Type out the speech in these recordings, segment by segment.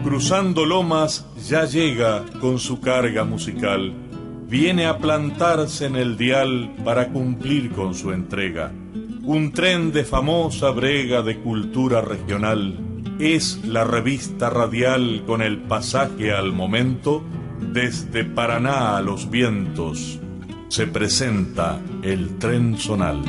Cruzando lomas ya llega con su carga musical. Viene a plantarse en el dial para cumplir con su entrega. Un tren de famosa brega de cultura regional. Es la revista radial con el pasaje al momento. Desde Paraná a los vientos se presenta el tren zonal.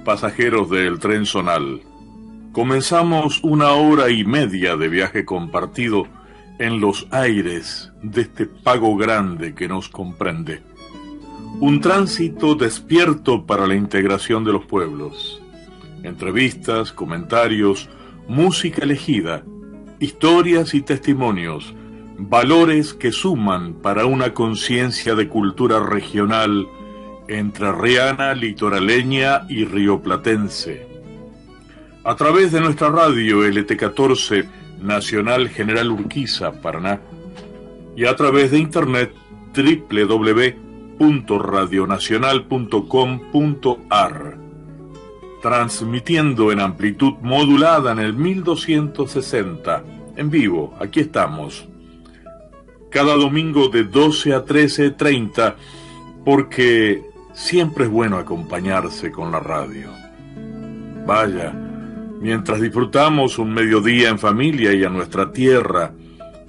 Pasajeros del tren zonal, comenzamos 1 hora y media de viaje compartido en los aires de este pago grande que nos comprende. Un tránsito despierto para la integración de los pueblos. Entrevistas, comentarios, música elegida, historias y testimonios, valores que suman para una conciencia de cultura regional entrerriana, litoraleña y rioplatense. A través de nuestra radio LT14 Nacional General Urquiza, Paraná, y a través de internet www.radionacional.com.ar, transmitiendo en amplitud modulada en el 1260, en vivo, aquí estamos, cada domingo de 12 a 13:30, porque siempre es bueno acompañarse con la radio. Vaya, mientras disfrutamos un mediodía en familia y a nuestra tierra,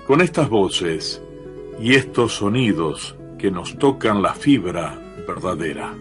con estas voces y estos sonidos que nos tocan la fibra verdadera.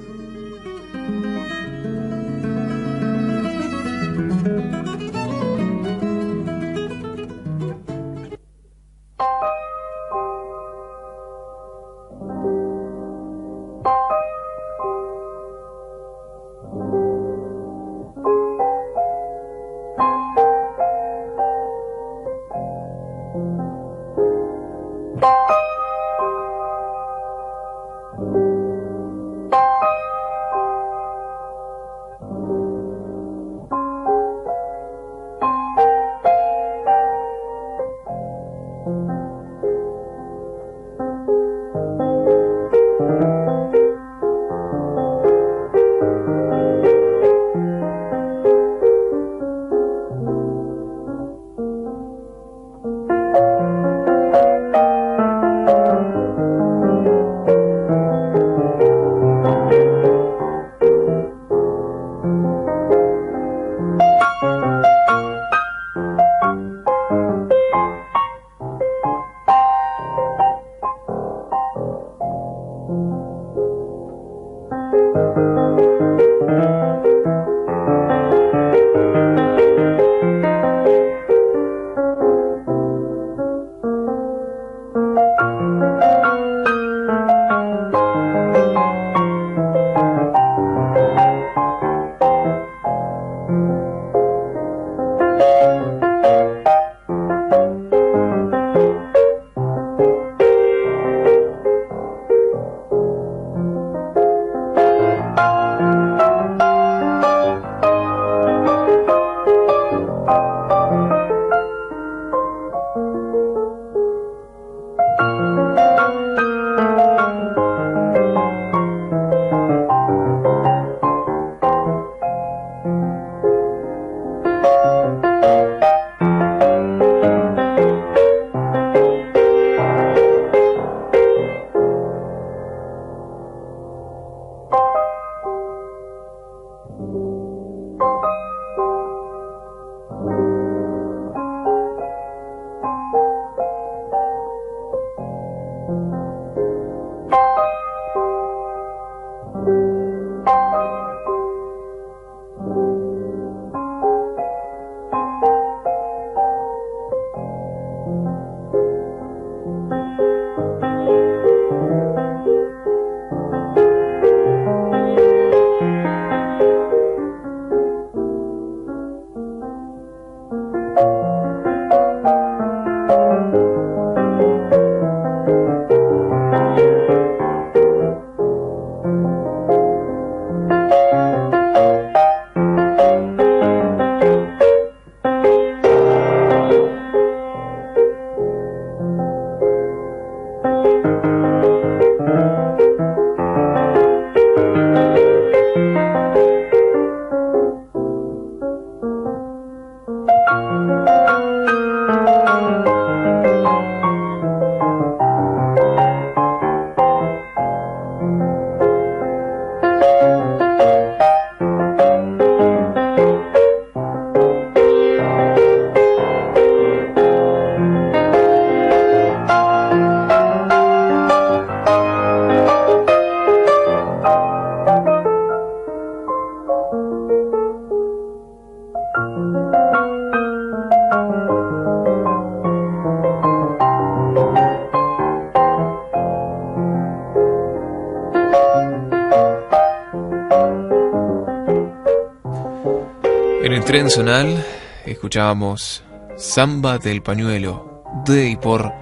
el tren zonal escuchábamos Samba del Pañuelo, de y por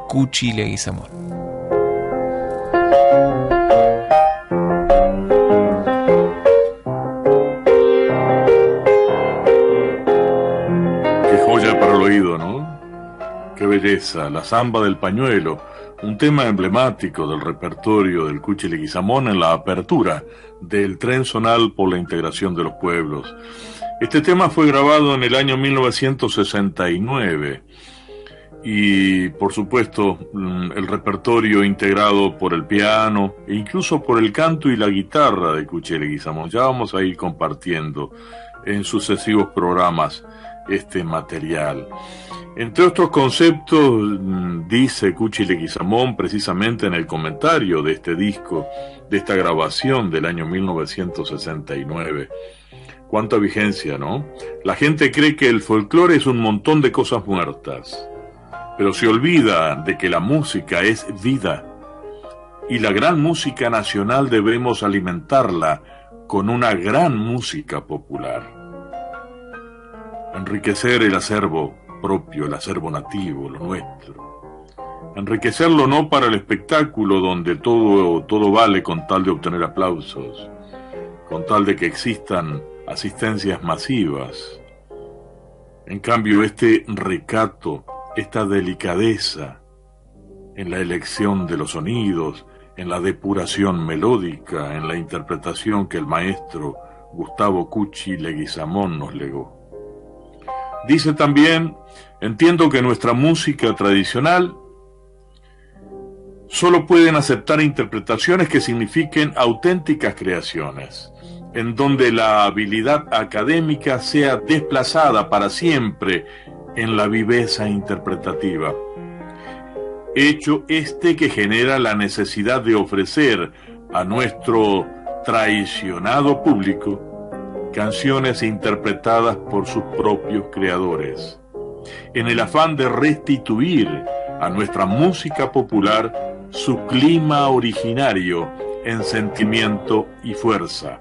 Cuchi Leguizamón. Qué joya para el oído, ¿no? Qué belleza, la Samba del Pañuelo, un tema emblemático del repertorio del Cuchi Leguizamón en la apertura del tren zonal por la integración de los pueblos. Este tema fue grabado en el año 1969 y, por supuesto, el repertorio integrado por el piano e incluso por el canto y la guitarra de Cuchi Leguizamón. Ya vamos a ir compartiendo en sucesivos programas este material. Entre otros conceptos, dice Cuchi Leguizamón precisamente en el comentario de este disco, de esta grabación del año 1969. Cuánta vigencia, ¿no? La gente cree que el folclore es un montón de cosas muertas, pero se olvida de que la música es vida, y la gran música nacional debemos alimentarla con una gran música popular. Enriquecer el acervo propio, el acervo nativo, lo nuestro. Enriquecerlo no para el espectáculo donde todo vale con tal de obtener aplausos, con tal de que existan asistencias masivas. En cambio, este recato, esta delicadeza en la elección de los sonidos, en la depuración melódica, en la interpretación que el maestro Gustavo Cuchi Leguizamón nos legó. Dice también, entiendo que nuestra música tradicional solo pueden aceptar interpretaciones que signifiquen auténticas creaciones, en donde la habilidad académica sea desplazada para siempre en la viveza interpretativa. Hecho este que genera la necesidad de ofrecer a nuestro traicionado público canciones interpretadas por sus propios creadores, en el afán de restituir a nuestra música popular su clima originario en sentimiento y fuerza.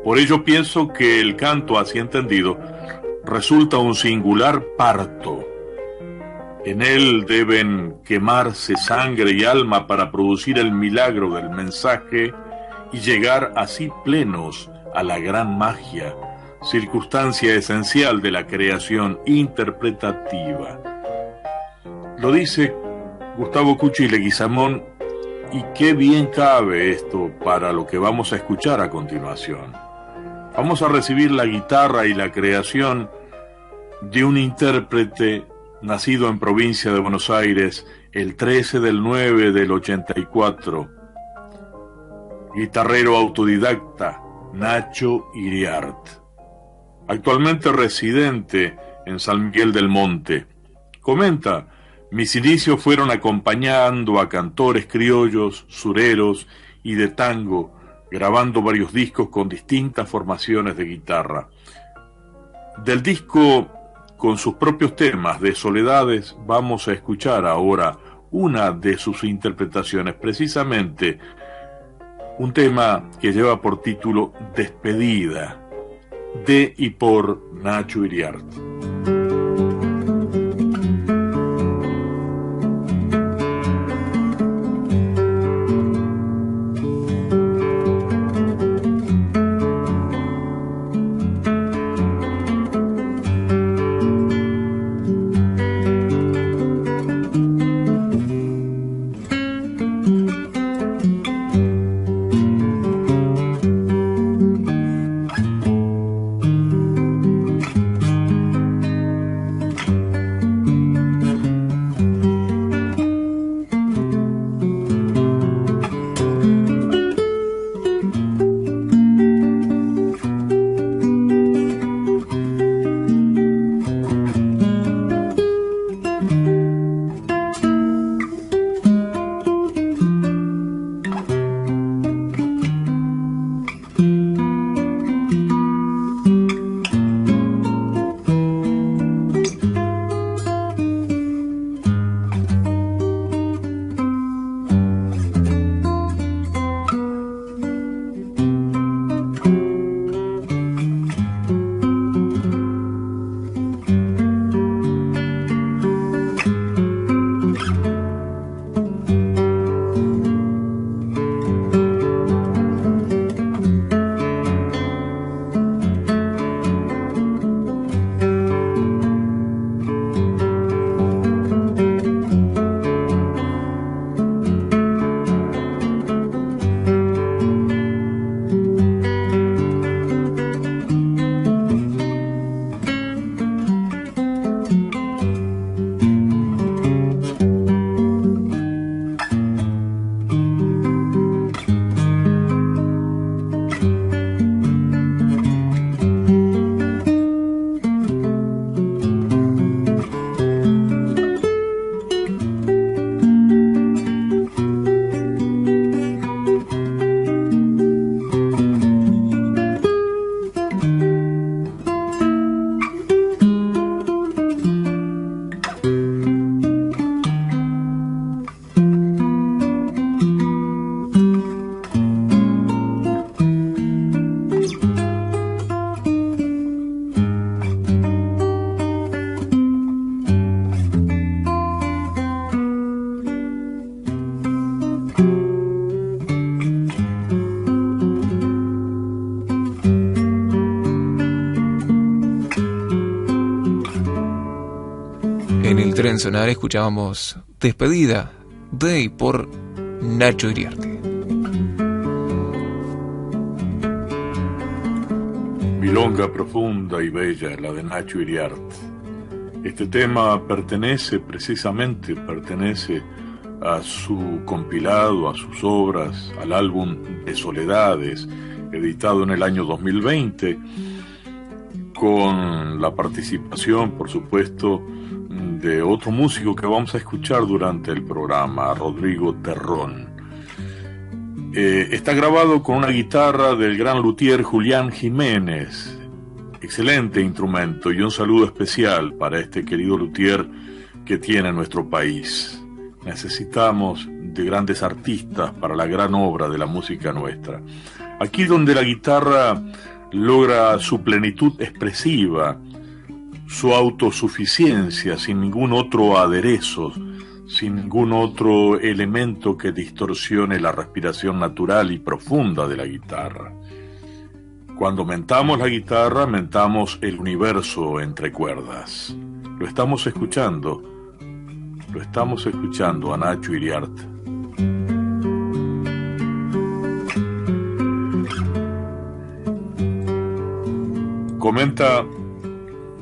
Por ello pienso que el canto así entendido resulta un singular parto. En él deben quemarse sangre y alma para producir el milagro del mensaje y llegar así plenos a la gran magia, circunstancia esencial de la creación interpretativa. Lo dice Gustavo Cuchi Leguizamón, y qué bien cabe esto para lo que vamos a escuchar a continuación. Vamos a recibir la guitarra y la creación de un intérprete nacido en provincia de Buenos Aires el 13/9 del 84, guitarrero autodidacta Nacho Iriart, actualmente residente en San Miguel del Monte. Comenta: mis inicios fueron acompañando a cantores criollos, sureros y de tango, grabando varios discos con distintas formaciones de guitarra. Del disco con sus propios temas de Soledades vamos a escuchar ahora una de sus interpretaciones, precisamente un tema que lleva por título Despedida, de y por Nacho Iriart. Tren Sonar escuchábamos Despedida de y por Nacho Iriarte. Milonga profunda y bella, la de Nacho Iriarte. Este tema pertenece a su compilado, a sus obras, al álbum de Soledades, editado en el año 2020, con la participación, por supuesto, de otro músico que vamos a escuchar durante el programa, Rodrigo Terrón. Está grabado con una guitarra del gran luthier Julián Jiménez, excelente instrumento, y un saludo especial para este querido luthier que tiene nuestro país. Necesitamos de grandes artistas para la gran obra de la música nuestra. Aquí donde la guitarra logra su plenitud expresiva, su autosuficiencia, sin ningún otro aderezo, sin ningún otro elemento que distorsione la respiración natural y profunda de la guitarra. Cuando mentamos la guitarra, mentamos el universo entre cuerdas. Lo estamos escuchando a Nacho Iriarte. Comenta: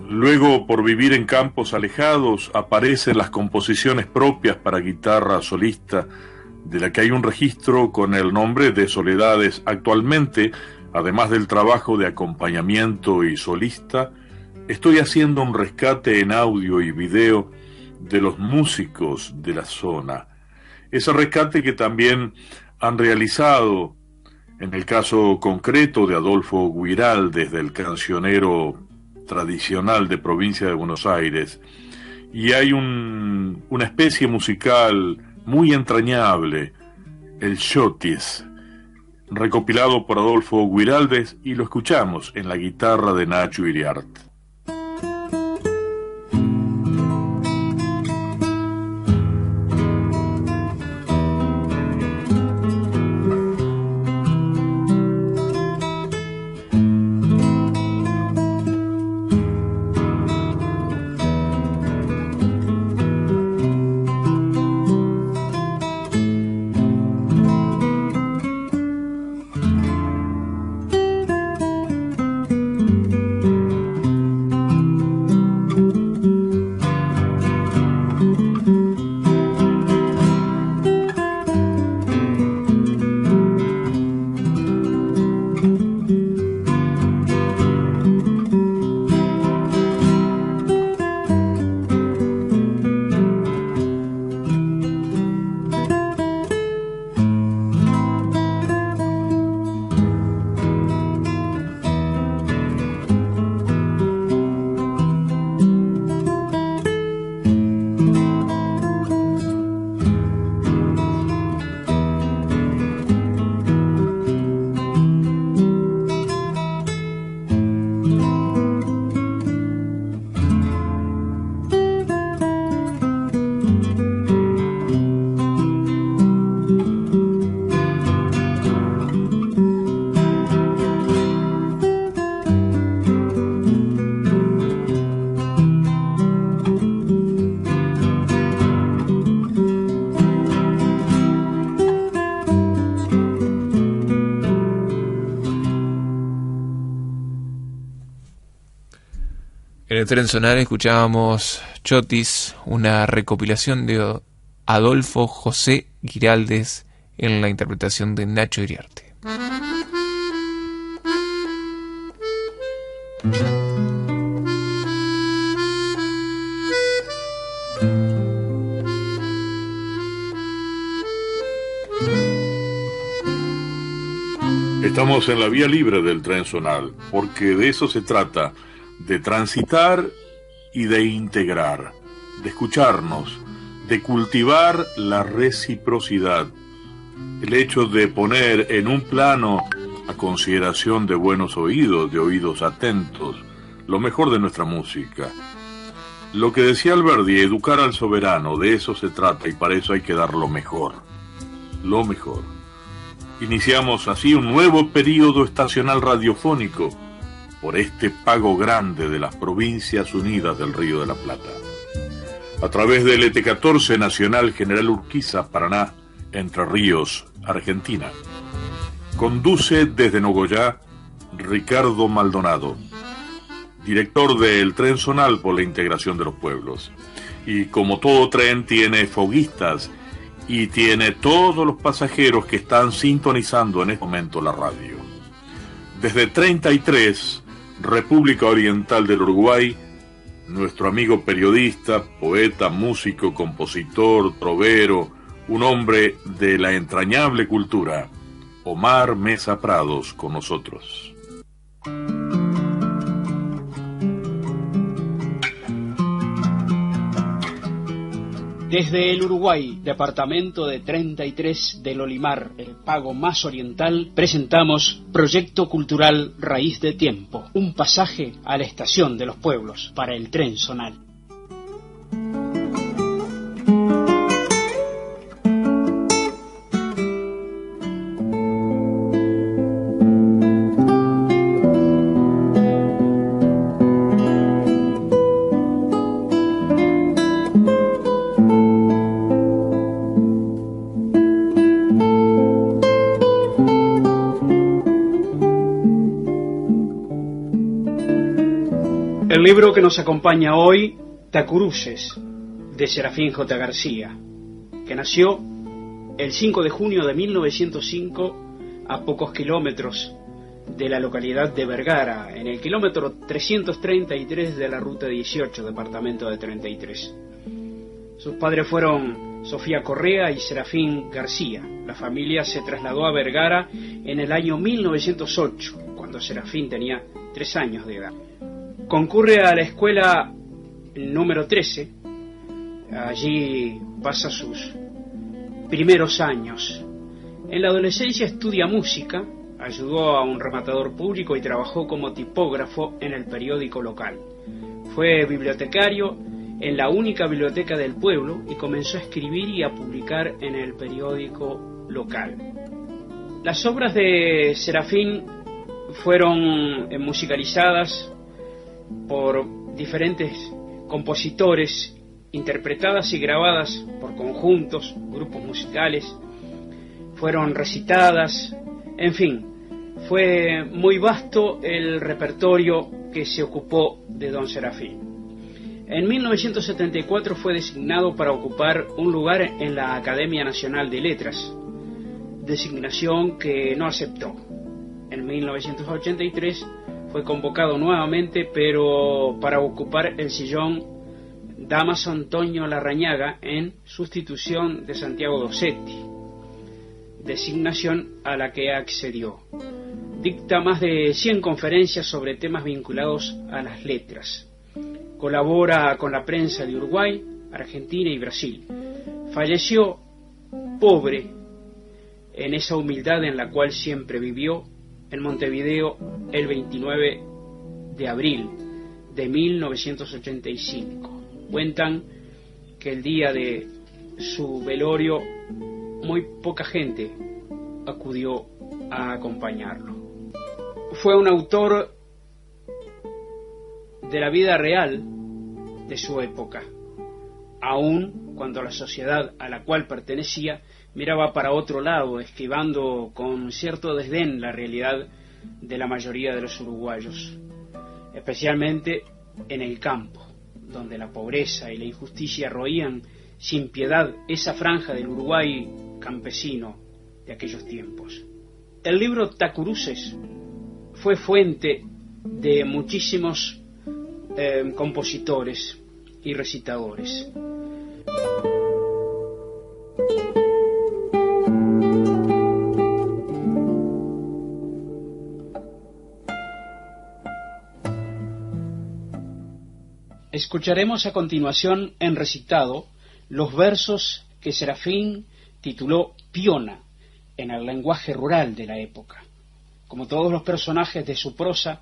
luego, por vivir en campos alejados, aparecen las composiciones propias para guitarra solista, de la que hay un registro con el nombre de Soledades. Actualmente, además del trabajo de acompañamiento y solista, estoy haciendo un rescate en audio y video de los músicos de la zona. Ese rescate que también han realizado, en el caso concreto de Adolfo Guiraldes, del cancionero tradicional de provincia de Buenos Aires, y hay una especie musical muy entrañable, el Chotis, recopilado por Adolfo Guiraldes, y lo escuchamos en la guitarra de Nacho Iriarte. En el Tren Sonar escuchábamos Chotis, una recopilación de Adolfo José Guiraldes en la interpretación de Nacho Iriarte. Estamos en la vía libre del Tren Sonar, porque de eso se trata, de transitar y de integrar, de escucharnos, de cultivar la reciprocidad, el hecho de poner en un plano, a consideración de buenos oídos, de oídos atentos, lo mejor de nuestra música. Lo que decía Alberdi, educar al soberano, de eso se trata, y para eso hay que dar lo mejor, lo mejor. Iniciamos así un nuevo período estacional radiofónico por este pago grande de las Provincias Unidas del Río de la Plata. a través del ET14 Nacional General Urquiza, Paraná, Entre Ríos, Argentina. Conduce desde Nogoyá Ricardo Maldonado, director del Tren Zonal por la Integración de los Pueblos. Y como todo tren tiene foguistas y tiene todos los pasajeros que están sintonizando en este momento la radio. Desde 33, República Oriental del Uruguay, nuestro amigo periodista, poeta, músico, compositor, trovero, un hombre de la entrañable cultura, Omar Mesa Prados, con nosotros. Desde el Uruguay, departamento de 33 del Olimar, el pago más oriental, presentamos Proyecto Cultural Raíz de Tiempo, un pasaje a la estación de los pueblos para el tren zonal. El libro que nos acompaña hoy, Tacuruces, de Serafín J. García, que nació el 5 de junio de 1905 a pocos kilómetros de la localidad de Vergara, en el kilómetro 333 de la ruta 18, departamento de 33. Sus padres fueron Sofía Correa y Serafín García. La familia se trasladó a Vergara en el año 1908, cuando Serafín tenía 3 años de edad. Concurre a la escuela número 13, allí pasa sus primeros años. En la adolescencia estudia música, ayudó a un rematador público y trabajó como tipógrafo en el periódico local. Fue bibliotecario en la única biblioteca del pueblo y comenzó a escribir y a publicar en el periódico local. Las obras de Serafín fueron musicalizadas por diferentes compositores, interpretadas y grabadas por conjuntos, grupos musicales, fueron recitadas, en fin, fue muy vasto el repertorio que se ocupó de don Serafín. En 1974 fue designado para ocupar un lugar en la Academia Nacional de Letras, designación que no aceptó. En 1983 fue convocado nuevamente, pero para ocupar el sillón Damaso Antonio Larrañaga en sustitución de Santiago Dossetti, designación a la que accedió. Dicta más de 100 conferencias sobre temas vinculados a las letras. Colabora con la prensa de Uruguay, Argentina y Brasil. Falleció pobre en esa humildad en la cual siempre vivió, en Montevideo el 29 de abril de 1985. Cuentan que el día de su velorio muy poca gente acudió a acompañarlo. Fue un autor de la vida real de su época, aun cuando la sociedad a la cual pertenecía miraba para otro lado, esquivando con cierto desdén la realidad de la mayoría de los uruguayos, especialmente en el campo, donde la pobreza y la injusticia roían sin piedad esa franja del Uruguay campesino de aquellos tiempos. El libro Tacuruces fue fuente de muchísimos compositores y recitadores. Escucharemos a continuación en recitado los versos que Serafín tituló Piona, en el lenguaje rural de la época. Como todos los personajes de su prosa,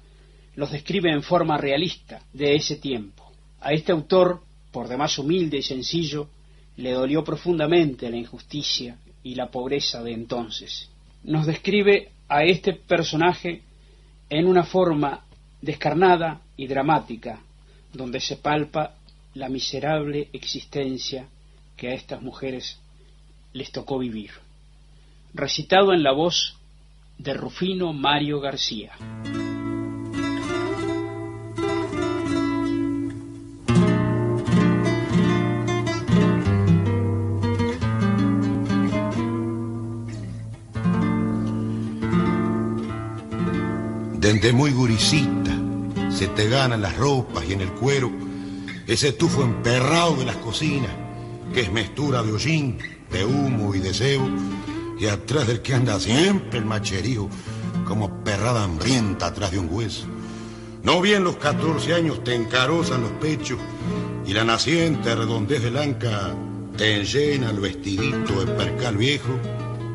los describe en forma realista de ese tiempo. A este autor, por demás humilde y sencillo, le dolió profundamente la injusticia y la pobreza de entonces. Nos describe a este personaje en una forma descarnada y dramática, donde se palpa la miserable existencia que a estas mujeres les tocó vivir. Recitado en la voz de Rufino Mario García. Desde muy gurisita se te ganan las ropas y en el cuero ese tufo emperrado de las cocinas, que es mezcla de hollín, de humo y de cebo, y atrás del que anda siempre el macherío, como perrada hambrienta atrás de un hueso. No bien los 14 años te encarozan los pechos y la naciente redondez del anca te enllena el vestidito de percal viejo,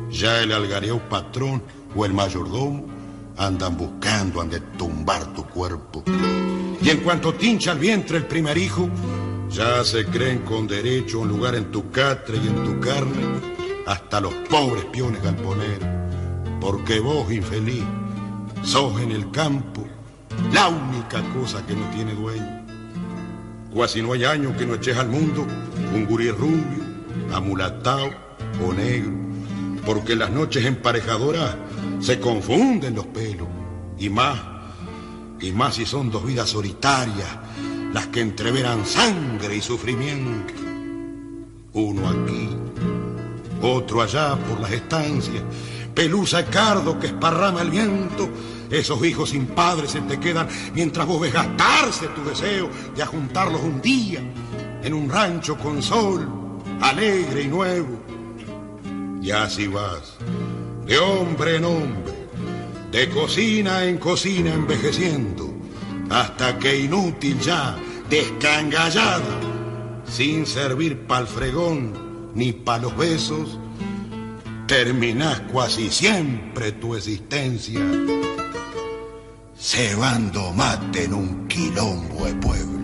ya el algareo patrón o el mayordomo andan buscando de tumbar tu cuerpo. Y en cuanto tincha el vientre el primer hijo, ya se creen con derecho a un lugar en tu catre y en tu carne, hasta los pobres peones galponeros. Porque vos, infeliz, sos en el campo la única cosa que no tiene dueño. Cuasi no hay año que no eches al mundo un gurí rubio, amulatao o negro, porque en las noches emparejadoras se confunden los pelos, y más si son dos vidas solitarias las que entreveran sangre y sufrimiento. Uno aquí, otro allá por las estancias, pelusa y cardo que esparrama el viento. Esos hijos sin padres se te quedan mientras vos ves gastarse tu deseo de ajuntarlos un día en un rancho con sol, alegre y nuevo. Y así vas, de hombre en hombre, de cocina en cocina envejeciendo, hasta que inútil ya, descangallada, sin servir pa'l fregón ni pa' los besos, terminás cuasi siempre tu existencia cebando mate en un quilombo de pueblo.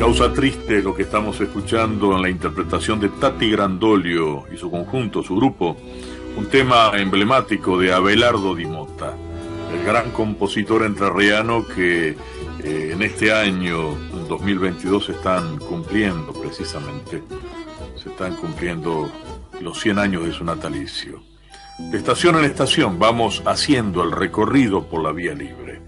Causa triste lo que estamos escuchando en la interpretación de Tati Grandolio y su conjunto, su grupo, un tema emblemático de Abelardo Di Motta, el gran compositor entrerriano que en este año, en 2022, se están cumpliendo los 100 años de su natalicio. De estación en estación vamos haciendo el recorrido por la vía libre.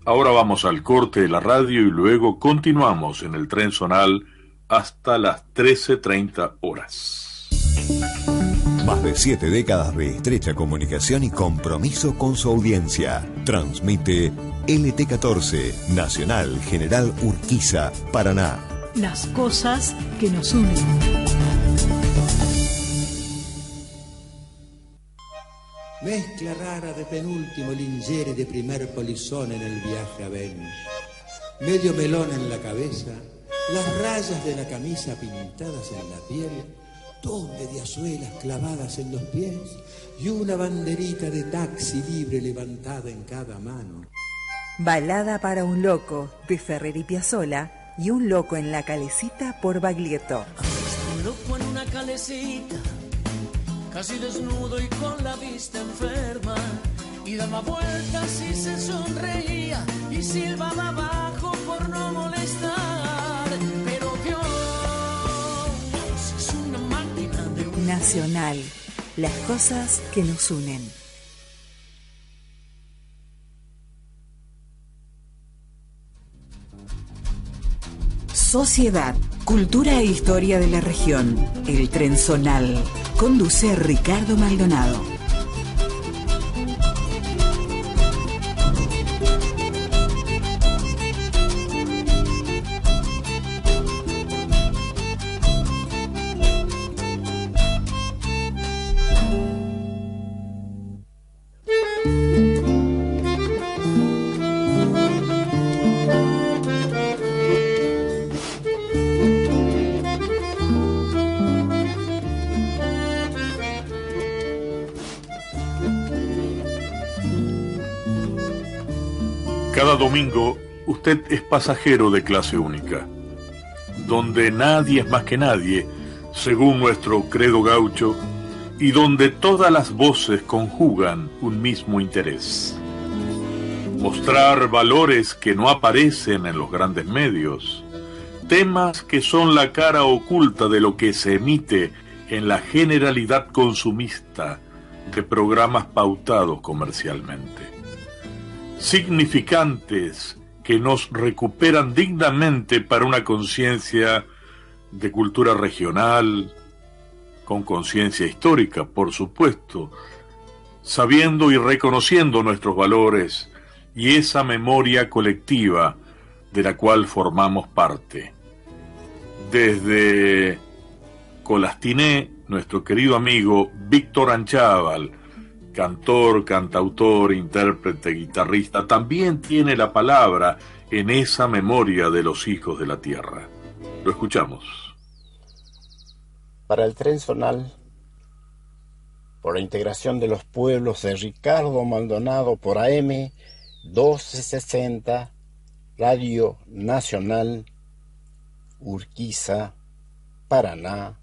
Ahora vamos al corte de la radio y luego continuamos en el tren zonal hasta las 13:30 horas. Más de 7 décadas de estrecha comunicación y compromiso con su audiencia. Transmite LT14, Nacional General Urquiza, Paraná. Las cosas que nos unen. Mezcla rara de penúltimo lingere de primer polizón en el viaje a Venus. Medio melón en la cabeza, las rayas de la camisa pintadas en la piel, 2 mediasuelas clavadas en los pies y una banderita de taxi libre levantada en cada mano. Balada para un loco, de Ferrer y Piazzolla, y Un loco en la calecita por Baglietto. Un loco en una calecita, casi desnudo y con la vista enferma, y daba vueltas y se sonreía y silbaba abajo por no molestar, pero Dios es una máquina de... Nacional, las cosas que nos unen. Sociedad, cultura e historia de la región. El tren zonal. Conduce Ricardo Maldonado. Cada domingo usted es pasajero de clase única, donde nadie es más que nadie, según nuestro credo gaucho, y donde todas las voces conjugan un mismo interés. Mostrar valores que no aparecen en los grandes medios, temas que son la cara oculta de lo que se emite en la generalidad consumista de programas pautados comercialmente. Significantes que nos recuperan dignamente para una conciencia de cultura regional, con conciencia histórica, por supuesto, sabiendo y reconociendo nuestros valores y esa memoria colectiva de la cual formamos parte. Desde Colastiné, nuestro querido amigo Víctor Anchával, cantor, cantautor, intérprete, guitarrista, también tiene la palabra en esa memoria de los hijos de la tierra. Lo escuchamos. Para el tren zonal, por la integración de los pueblos de Ricardo Maldonado por AM 1260, Radio Nacional, Urquiza, Paraná,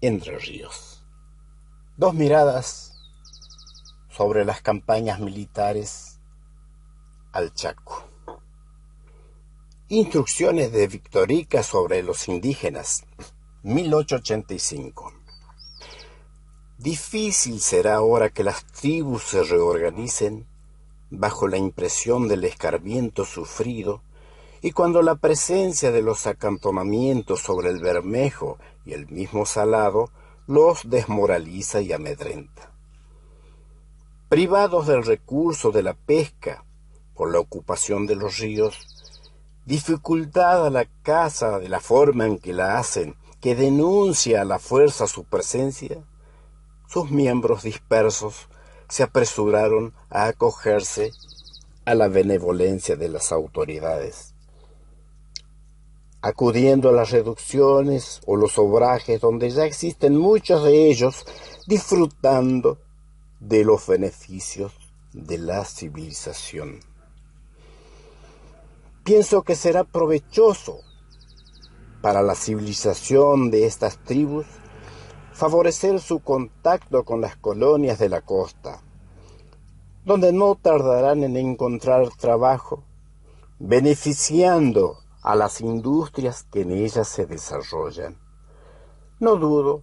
Entre Ríos. 2 miradas sobre las campañas militares al Chaco. Instrucciones de Victorica sobre los indígenas, 1885. Difícil será ahora que las tribus se reorganicen bajo la impresión del escarmiento sufrido y cuando la presencia de los acantonamientos sobre el Bermejo y el mismo Salado los desmoraliza y amedrenta. Privados del recurso de la pesca por la ocupación de los ríos, dificultada la caza de la forma en que la hacen, que denuncia a la fuerza su presencia, sus miembros dispersos se apresuraron a acogerse a la benevolencia de las autoridades, acudiendo a las reducciones o los obrajes donde ya existen muchos de ellos, disfrutando de los beneficios de la civilización. Pienso que será provechoso para la civilización de estas tribus favorecer su contacto con las colonias de la costa, donde no tardarán en encontrar trabajo, beneficiando a las industrias que en ellas se desarrollan. No dudo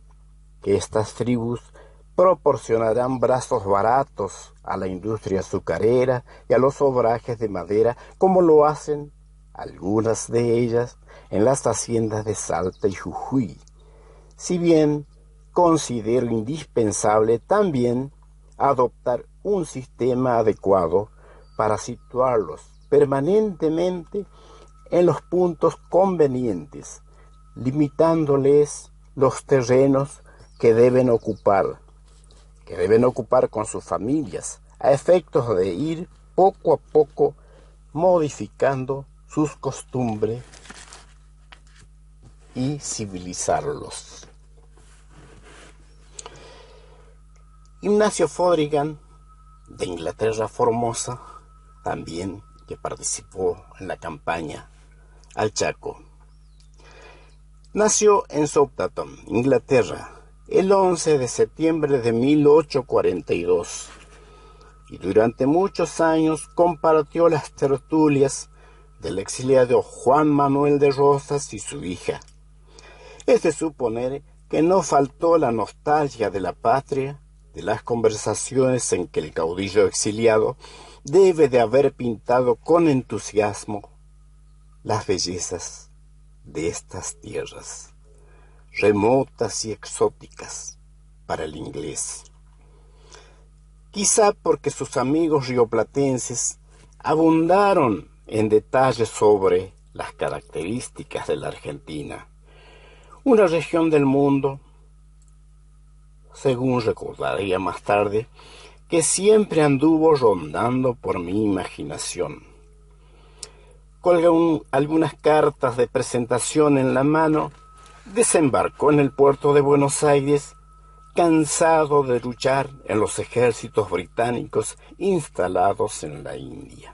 que estas tribus proporcionarán brazos baratos a la industria azucarera y a los obrajes de madera, como lo hacen algunas de ellas en las haciendas de Salta y Jujuy, si bien considero indispensable también adoptar un sistema adecuado para situarlos permanentemente en los puntos convenientes, limitándoles los terrenos que deben ocupar con sus familias, a efectos de ir poco a poco modificando sus costumbres y civilizarlos. Ignacio Fodringham, de Inglaterra, Formosa, también que participó en la campaña al Chaco. Nació en Southampton, Inglaterra, el 11 de septiembre de 1842, y durante muchos años compartió las tertulias del exiliado Juan Manuel de Rosas y su hija. Es de suponer que no faltó la nostalgia de la patria, de las conversaciones en que el caudillo exiliado debe de haber pintado con entusiasmo las bellezas de estas tierras, remotas y exóticas para el inglés. Quizá porque sus amigos rioplatenses abundaron en detalles sobre las características de la Argentina, una región del mundo, según recordaría más tarde, que siempre anduvo rondando por mi imaginación. Con algunas cartas de presentación en la mano, desembarcó en el puerto de Buenos Aires, cansado de luchar en los ejércitos británicos instalados en la India.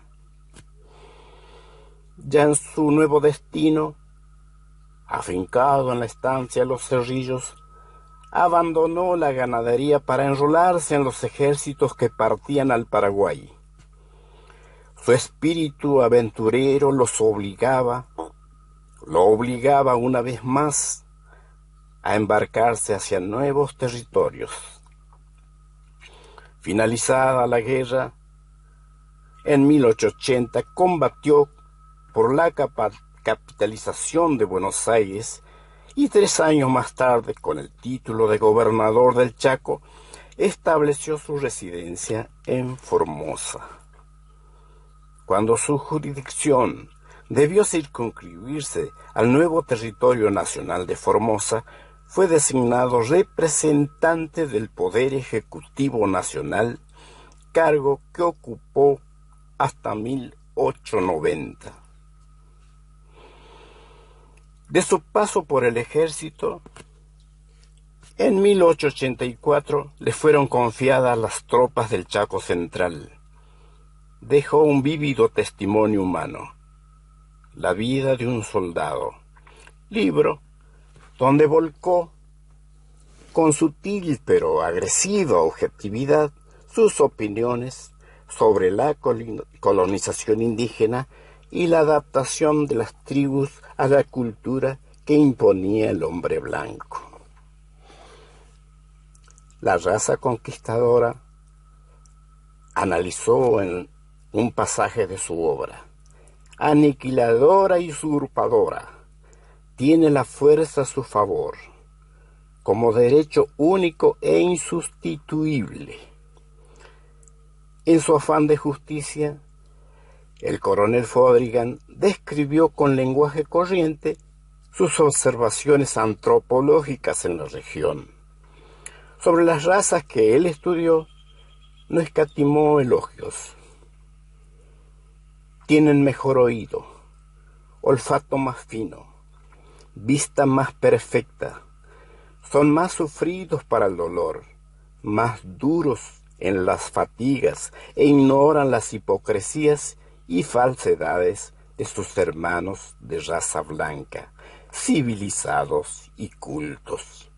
Ya en su nuevo destino, afincado en la estancia Los Cerrillos, abandonó la ganadería para enrolarse en los ejércitos que partían al Paraguay. Su espíritu aventurero lo obligaba una vez más a embarcarse hacia nuevos territorios. Finalizada la guerra, en 1880 combatió por la capitalización de Buenos Aires y 3 años más tarde, con el título de gobernador del Chaco, estableció su residencia en Formosa. Cuando su jurisdicción debió circunscribirse al nuevo territorio nacional de Formosa, fue designado representante del Poder Ejecutivo Nacional, cargo que ocupó hasta 1890. De su paso por el ejército, en 1884 le fueron confiadas las tropas del Chaco Central. Dejó un vívido testimonio humano, La vida de un soldado, libro donde volcó con sutil pero agresiva objetividad sus opiniones sobre la colonización indígena y la adaptación de las tribus a la cultura que imponía el hombre blanco. La raza conquistadora analizó en un pasaje de su obra: aniquiladora y usurpadora, tiene la fuerza a su favor, como derecho único e insustituible. En su afán de justicia, el coronel Fodringham describió con lenguaje corriente sus observaciones antropológicas en la región. Sobre las razas que él estudió, no escatimó elogios. Tienen mejor oído, olfato más fino, vista más perfecta, son más sufridos para el dolor, más duros en las fatigas e ignoran las hipocresías y falsedades de sus hermanos de raza blanca, civilizados y cultos.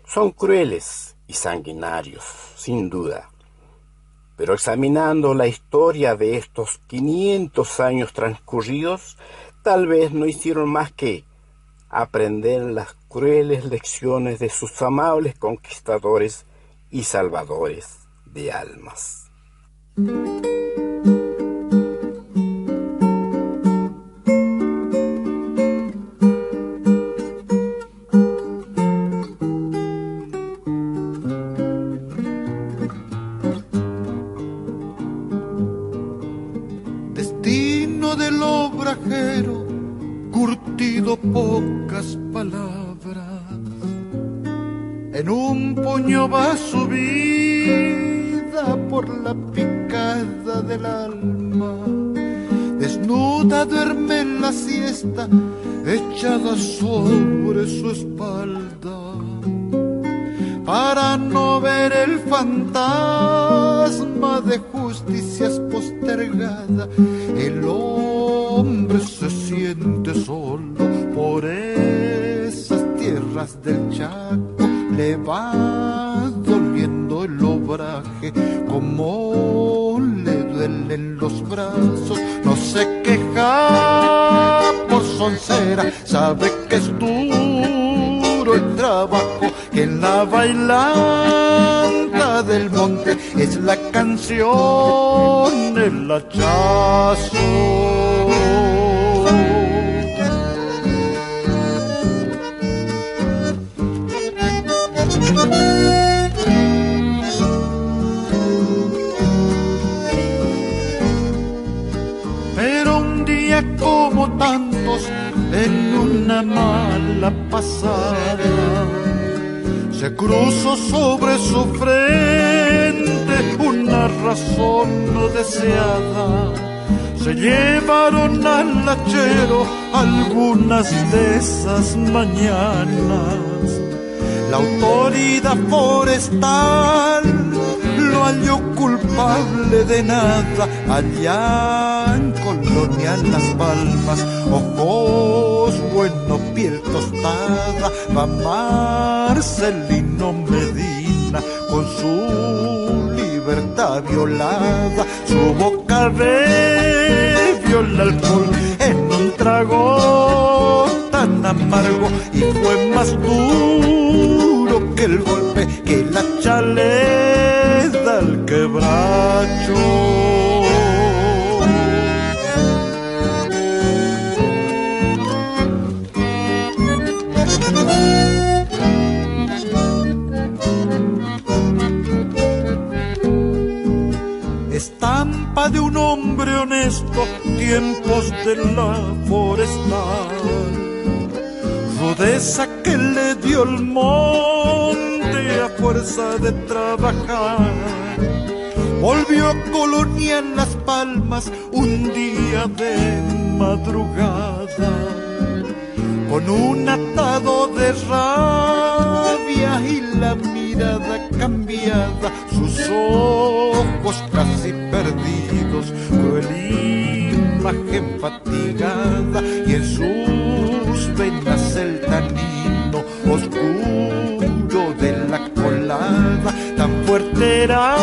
Son crueles y sanguinarios, sin duda, pero examinando la historia de estos 500 años transcurridos, tal vez no hicieron más que aprender las crueles lecciones de sus amables conquistadores y salvadores de almas. Destino del obrajero, curtido pocas palabras, en un puño va su vida por la picada del alma. Desnuda duerme en la siesta, echada sobre su espalda, para no ver el fantasma de justicias postergada. El hombre se siente solo por esas tierras del Chaco, le va doliendo el obraje como le duelen los brazos. No se queja por soncera, sabe que es duro el trabajo, que en la bailanta del monte es la canción el hachazo. Pero un día como tantos, en una mala pasada, se cruzó sobre su frente una razón no deseada. Se llevaron al hachero algunas de esas mañanas. La autoridad forestal lo halló culpable de nada. Allá en Colonial Las Palmas, ojos buenos, piel tostada, va Marcelino Medina con su libertad violada. Su boca bebió el alcohol en un trago tan amargo y fue más duro que el golpe que la chaleda al quebracho. Estampa de un hombre honesto, tiempos de la forestal, rudeza que le dio el monte a fuerza de trabajar. Volvió a Colonia Las Palmas un día de madrugada, con un atado de rabia y la mirada cambiada, sus ojos casi perdidos, cruel imagen fatigada, y en sus venas el tanino oscuro de la colada. Tan fuerte era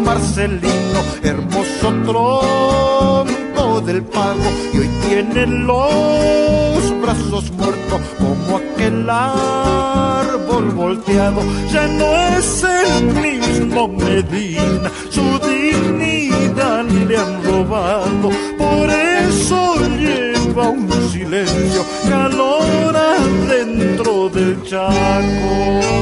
Marcelino, hermoso tronco del pago, y hoy tiene los brazos muertos como aquel árbol volteado. Ya no es el mismo Medina, su dignidad le han robado, por eso lleva un silencio calor adentro del Chaco.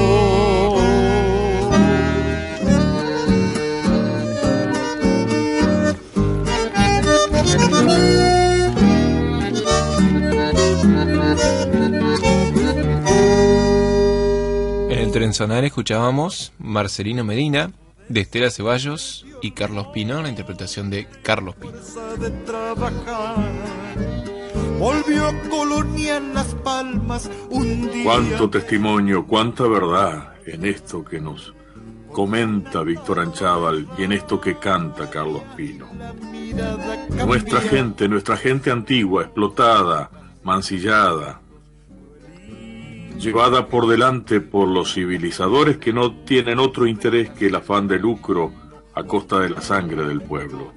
En el Tren Sonar escuchábamos Marcelino Medina, de Estela Ceballos y Carlos Pino, la interpretación de Carlos Pino. Volvió a Colonia Las Palmas un día. Cuánto testimonio, cuánta verdad en esto que nos comenta Víctor Anchával y en esto que canta Carlos Pino. Nuestra gente antigua, explotada, mancillada, llevada por delante por los civilizadores que no tienen otro interés que el afán de lucro a costa de la sangre del pueblo.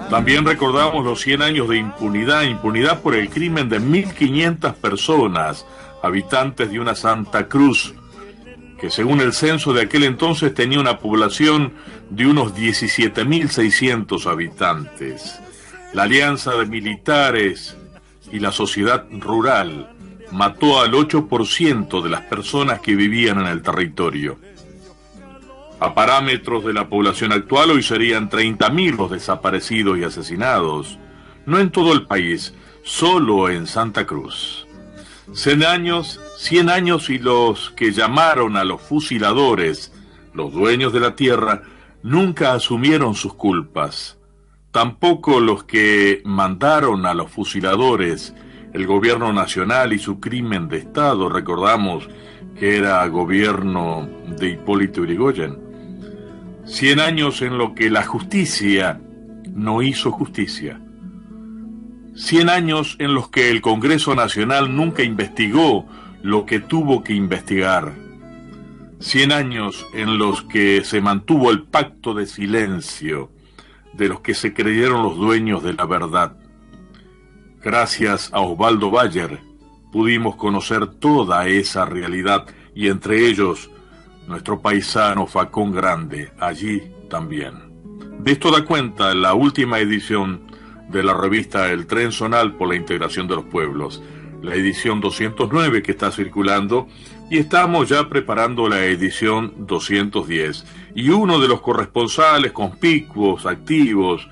También recordamos los 100 años de impunidad por el crimen de 1.500 personas, habitantes de una Santa Cruz, que según el censo de aquel entonces tenía una población de unos 17.600 habitantes. La alianza de militares y la sociedad rural mató al 8% de las personas que vivían en el territorio. A parámetros de la población actual, hoy serían 30.000 los desaparecidos y asesinados, no en todo el país, solo en Santa Cruz. 100 años y los que llamaron a los fusiladores, los dueños de la tierra, nunca asumieron sus culpas. Tampoco los que mandaron a los fusiladores, el gobierno nacional y su crimen de Estado. Recordamos que era gobierno de Hipólito Yrigoyen. 100 años en lo que la justicia no hizo justicia. 100 años en los que el Congreso Nacional nunca investigó lo que tuvo que investigar. 100 años en los que se mantuvo el pacto de silencio de los que se creyeron los dueños de la verdad. Gracias a Osvaldo Bayer pudimos conocer toda esa realidad, y entre ellos nuestro paisano Facón Grande, allí también. De esto da cuenta la última edición de la revista El Tren Zonal por la Integración de los Pueblos, la edición 209 que está circulando, y estamos ya preparando la edición 210. Y uno de los corresponsales conspicuos, activos,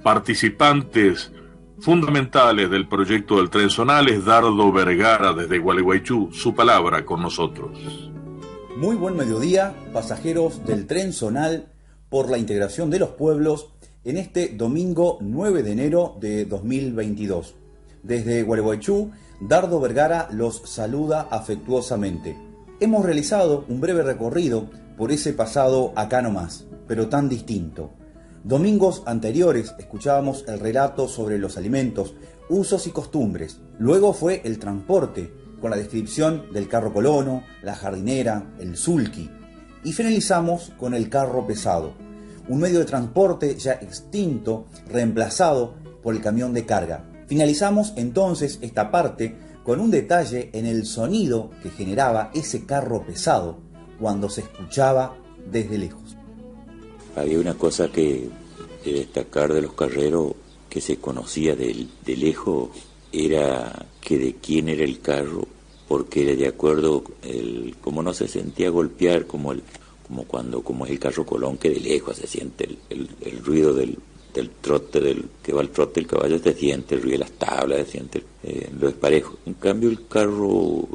participantes fundamentales del proyecto del Tren Zonal es Dardo Vergara desde Gualeguaychú. Su palabra con nosotros. Muy buen mediodía, pasajeros del Tren Zonal por la Integración de los Pueblos en este domingo 9 de enero de 2022. Desde Gualeguaychú, Dardo Vergara los saluda afectuosamente. Hemos realizado un breve recorrido por ese pasado acá nomás, pero tan distinto. Domingos anteriores escuchábamos el relato sobre los alimentos, usos y costumbres. Luego fue el transporte, con la descripción del carro colono, la jardinera, el sulky. Y finalizamos con el carro pesado, un medio de transporte ya extinto, reemplazado por el camión de carga. Finalizamos entonces esta parte con un detalle en el sonido que generaba ese carro pesado cuando se escuchaba desde lejos. Había una cosa que de destacar de los carreros que se conocía de lejos, era que de quién era el carro, porque era de acuerdo como no se sentía golpear, como es el carro Colón, que de lejos se siente el ruido del trote, que va al trote del caballo, se siente el ruido de las tablas, se siente lo desparejo. En cambio el carro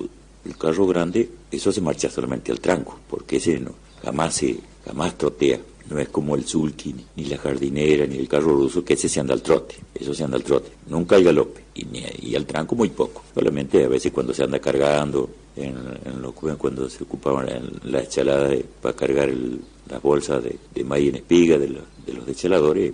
grande, eso se marcha solamente al tranco, porque ese jamás trotea. No es como el sulky, ni la jardinera, ni el carro ruso, que ese se anda al trote. Eso se anda al trote. Nunca al galope. Y al tranco muy poco. Solamente a veces cuando se anda cargando, cuando se ocupaban en la echalada para cargar las bolsas de maíz en espiga de los dechaladores,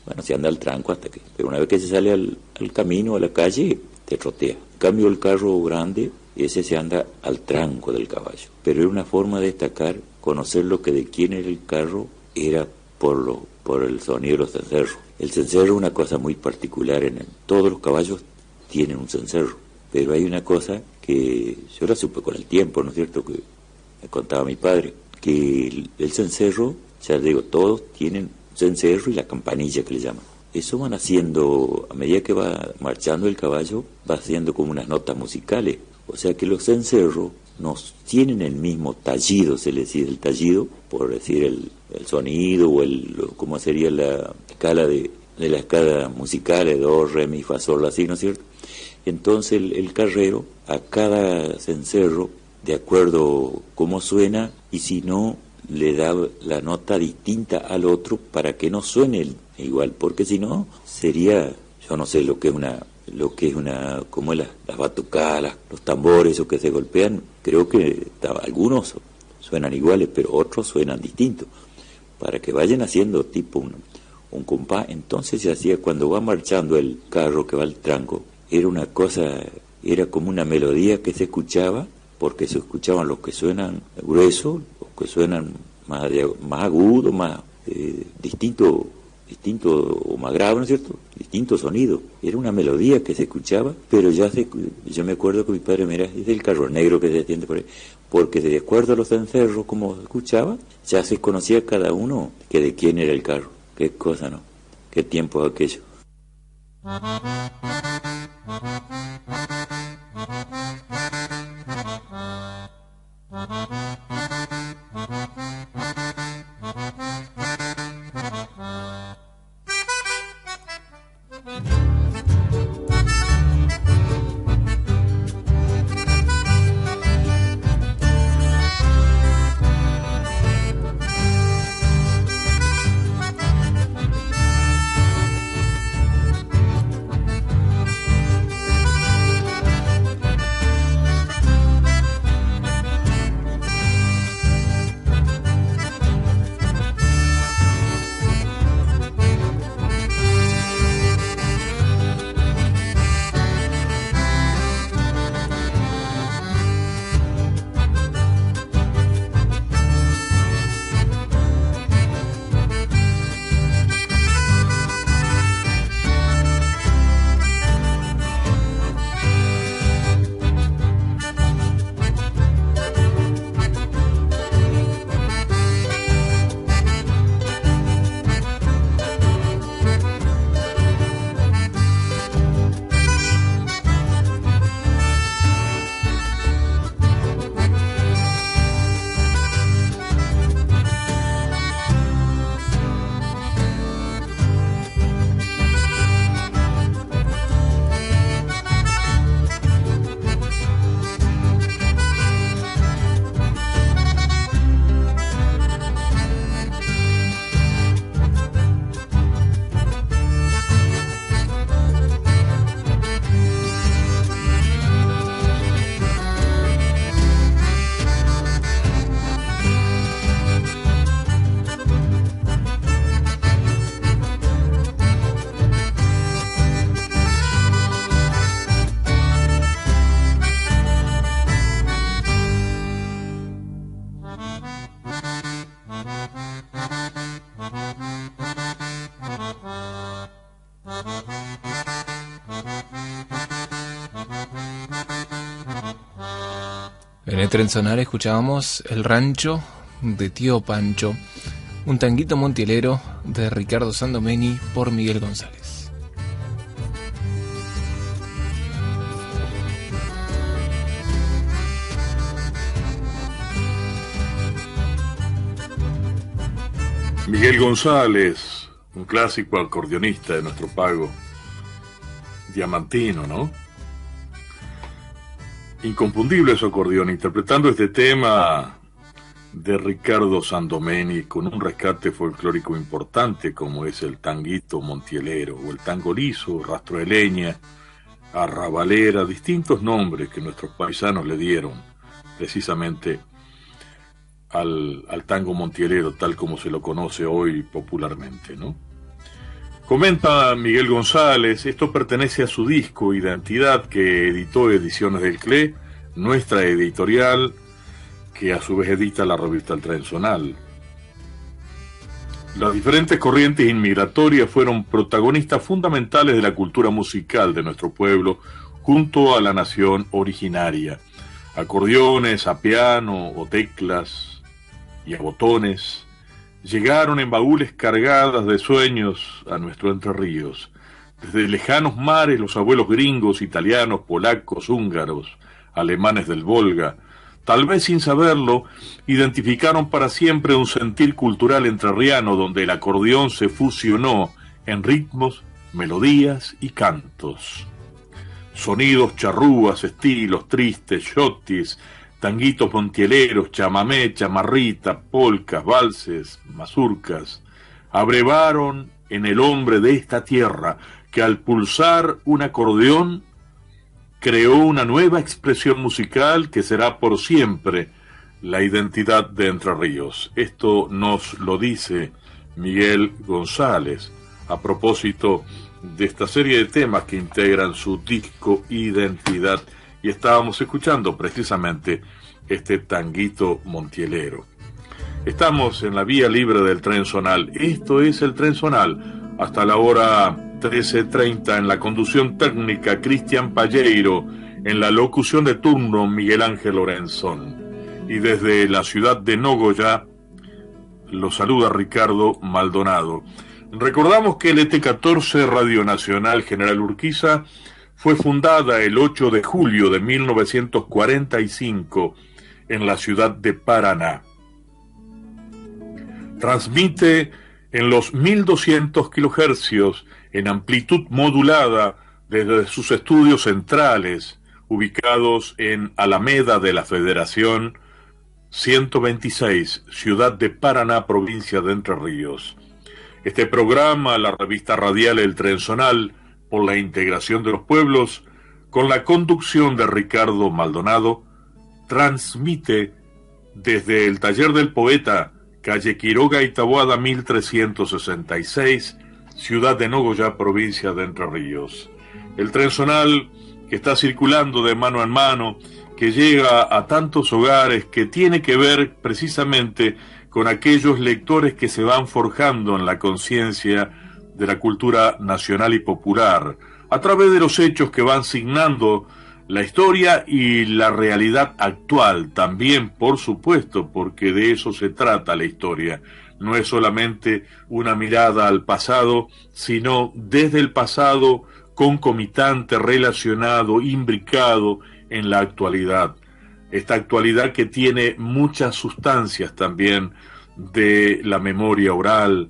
bueno, se anda al tranco hasta que... Pero una vez que se sale al camino, a la calle, te trotea. En cambio el carro grande, ese se anda al tranco del caballo. Pero era una forma de destacar, conocer lo que de quién era el carro, era por el sonido de los cencerros. El cencerro es una cosa muy particular. Todos los caballos tienen un cencerro, pero hay una cosa que yo la supe con el tiempo, ¿no es cierto?, que me contaba mi padre, que el cencerro, ya digo, todos tienen cencerro y la campanilla que le llaman. Eso van haciendo, a medida que va marchando el caballo, va haciendo como unas notas musicales. O sea que los cencerros no tienen el mismo tallido, se le dice el tallido, por decir el sonido o cómo sería la escala de la escala musical, de do, re, mi, fa, sol, así, ¿no es cierto? Entonces el carrero, a cada cencerro, de acuerdo cómo suena, y si no, le da la nota distinta al otro para que no suene igual, porque si no, sería, yo no sé lo que es una, como las batucadas, los tambores, esos que se golpean, creo que algunos suenan iguales, pero otros suenan distintos, para que vayan haciendo tipo un compás. Entonces se hacía cuando va marchando el carro que va al tranco, era una cosa, era como una melodía que se escuchaba, porque se escuchaban los que suenan gruesos, los que suenan más agudos, más distinto o más grave, ¿no es cierto? Distinto sonido. Era una melodía que se escuchaba, pero yo me acuerdo que mi padre, mira, es el carro negro que se atiende por ahí, porque de acuerdo a los cencerros como se escuchaba, ya se conocía cada uno que de quién era el carro. Qué cosa, ¿no? Qué tiempo aquello. En el Tren Sonar escuchábamos El Rancho de Tío Pancho, un tanguito montielero de Ricardo Sandomeni por Miguel González. Miguel González, un clásico acordeonista de nuestro pago diamantino, ¿no? Inconfundible su acordeón, interpretando este tema de Ricardo Sandomeni con un rescate folclórico importante como es el tanguito montielero o el tango liso, rastro de leña, arrabalera, distintos nombres que nuestros paisanos le dieron precisamente al tango montielero tal como se lo conoce hoy popularmente, ¿no? Comenta Miguel González, esto pertenece a su disco Identidad que editó Ediciones del CLE, nuestra editorial, que a su vez edita la revista El Tren Sonar. Las diferentes corrientes inmigratorias fueron protagonistas fundamentales de la cultura musical de nuestro pueblo junto a la nación originaria. Acordeones a piano o teclas y a botones llegaron en baúles cargadas de sueños a nuestro Entre Ríos. Desde lejanos mares los abuelos gringos, italianos, polacos, húngaros, alemanes del Volga, tal vez sin saberlo, identificaron para siempre un sentir cultural entrerriano donde el acordeón se fusionó en ritmos, melodías y cantos. Sonidos charrúas, estilos tristes, shotis, tanguitos montieleros, chamamé, chamarrita, polcas, valses, mazurcas, abrevaron en el hombre de esta tierra que al pulsar un acordeón creó una nueva expresión musical que será por siempre la identidad de Entre Ríos. Esto nos lo dice Miguel González a propósito de esta serie de temas que integran su disco Identidad, y estábamos escuchando precisamente este tanguito montielero. Estamos en la vía libre del Tren Zonal. Esto es el Tren Zonal hasta la hora 13:30. En la conducción técnica Cristian Palleiro, en la locución de turno Miguel Ángel Lorenzón, y desde la ciudad de Nogoyá lo saluda Ricardo Maldonado. Recordamos que el ET14 Radio Nacional General Urquiza fue fundada el 8 de julio de 1945 en la ciudad de Paraná. Transmite en los 1200 kHz en amplitud modulada desde sus estudios centrales, ubicados en Alameda de la Federación 126, ciudad de Paraná, provincia de Entre Ríos. Este programa, la revista radial El Tren Zonal, por la integración de los pueblos, con la conducción de Ricardo Maldonado, transmite desde el Taller del Poeta, calle Quiroga y Taboada 1366, ciudad de Nogoyá, provincia de Entre Ríos. El Tren Zonal, que está circulando de mano en mano, que llega a tantos hogares, que tiene que ver precisamente con aquellos lectores que se van forjando en la conciencia de la cultura nacional y popular, a través de los hechos que van signando la historia y la realidad actual, también, por supuesto, porque de eso se trata la historia. No es solamente una mirada al pasado, sino desde el pasado, concomitante, relacionado, imbricado en la actualidad. Esta actualidad que tiene muchas sustancias también de la memoria oral,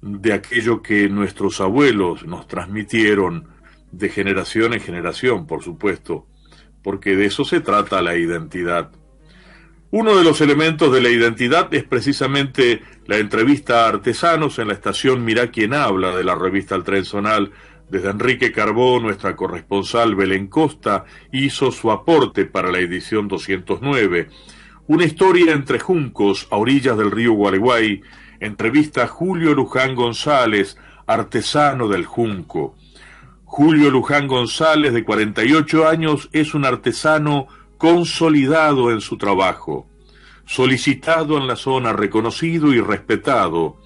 de aquello que nuestros abuelos nos transmitieron de generación en generación, por supuesto, porque de eso se trata la identidad. Uno de los elementos de la identidad es precisamente la entrevista a artesanos en la estación Mirá Quién Habla de la revista El Tren Zonal. Desde Enrique Carbó, nuestra corresponsal Belén Costa hizo su aporte para la edición 209. Una historia entre juncos a orillas del río Gualeguay. Entrevista a Julio Luján González, artesano del junco. Julio Luján González, de 48 años, es un artesano consolidado en su trabajo, solicitado en la zona, reconocido y respetado.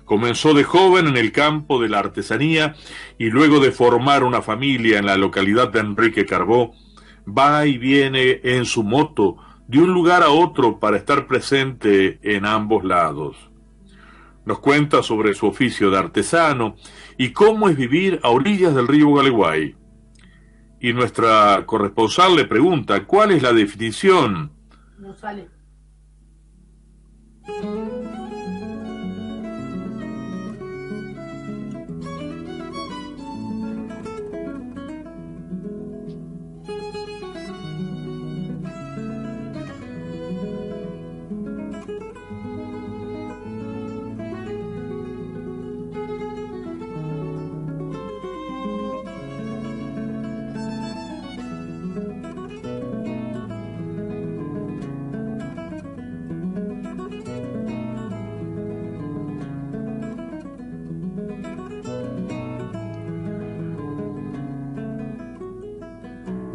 Comenzó de joven en el campo de la artesanía y luego de formar una familia en la localidad de Enrique Carbó, va y viene en su moto de un lugar a otro para estar presente en ambos lados. Nos cuenta sobre su oficio de artesano y cómo es vivir a orillas del río Gualeguay. Y nuestra corresponsal le pregunta, ¿cuál es la definición? No sale.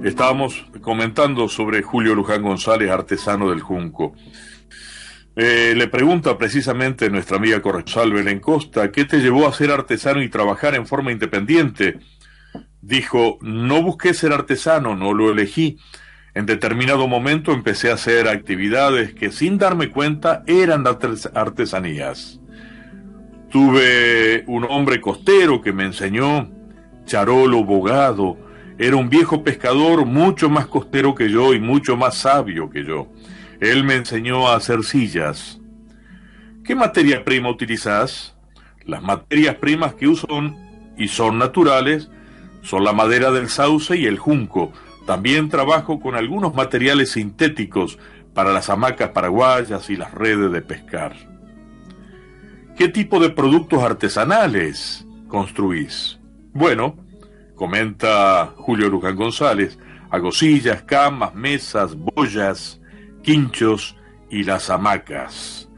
Estábamos comentando sobre Julio Luján González, artesano del junco. Le pregunta precisamente nuestra amiga corresponsal Belén Costa, ¿qué te llevó a ser artesano y trabajar en forma independiente? Dijo, no busqué ser artesano, no lo elegí. En determinado momento empecé a hacer actividades que sin darme cuenta eran artesanías. Tuve un hombre costero que me enseñó, Charolo Bogado. Era un viejo pescador mucho más costero que yo y mucho más sabio que yo. Él me enseñó a hacer sillas. ¿Qué materia prima utilizás? Las materias primas que uso y son naturales son la madera del sauce y el junco. También trabajo con algunos materiales sintéticos para las hamacas paraguayas y las redes de pescar. ¿Qué tipo de productos artesanales construís? Bueno, comenta Julio Luján González, hago sillas, camas, mesas, boyas, quinchos y las hamacas.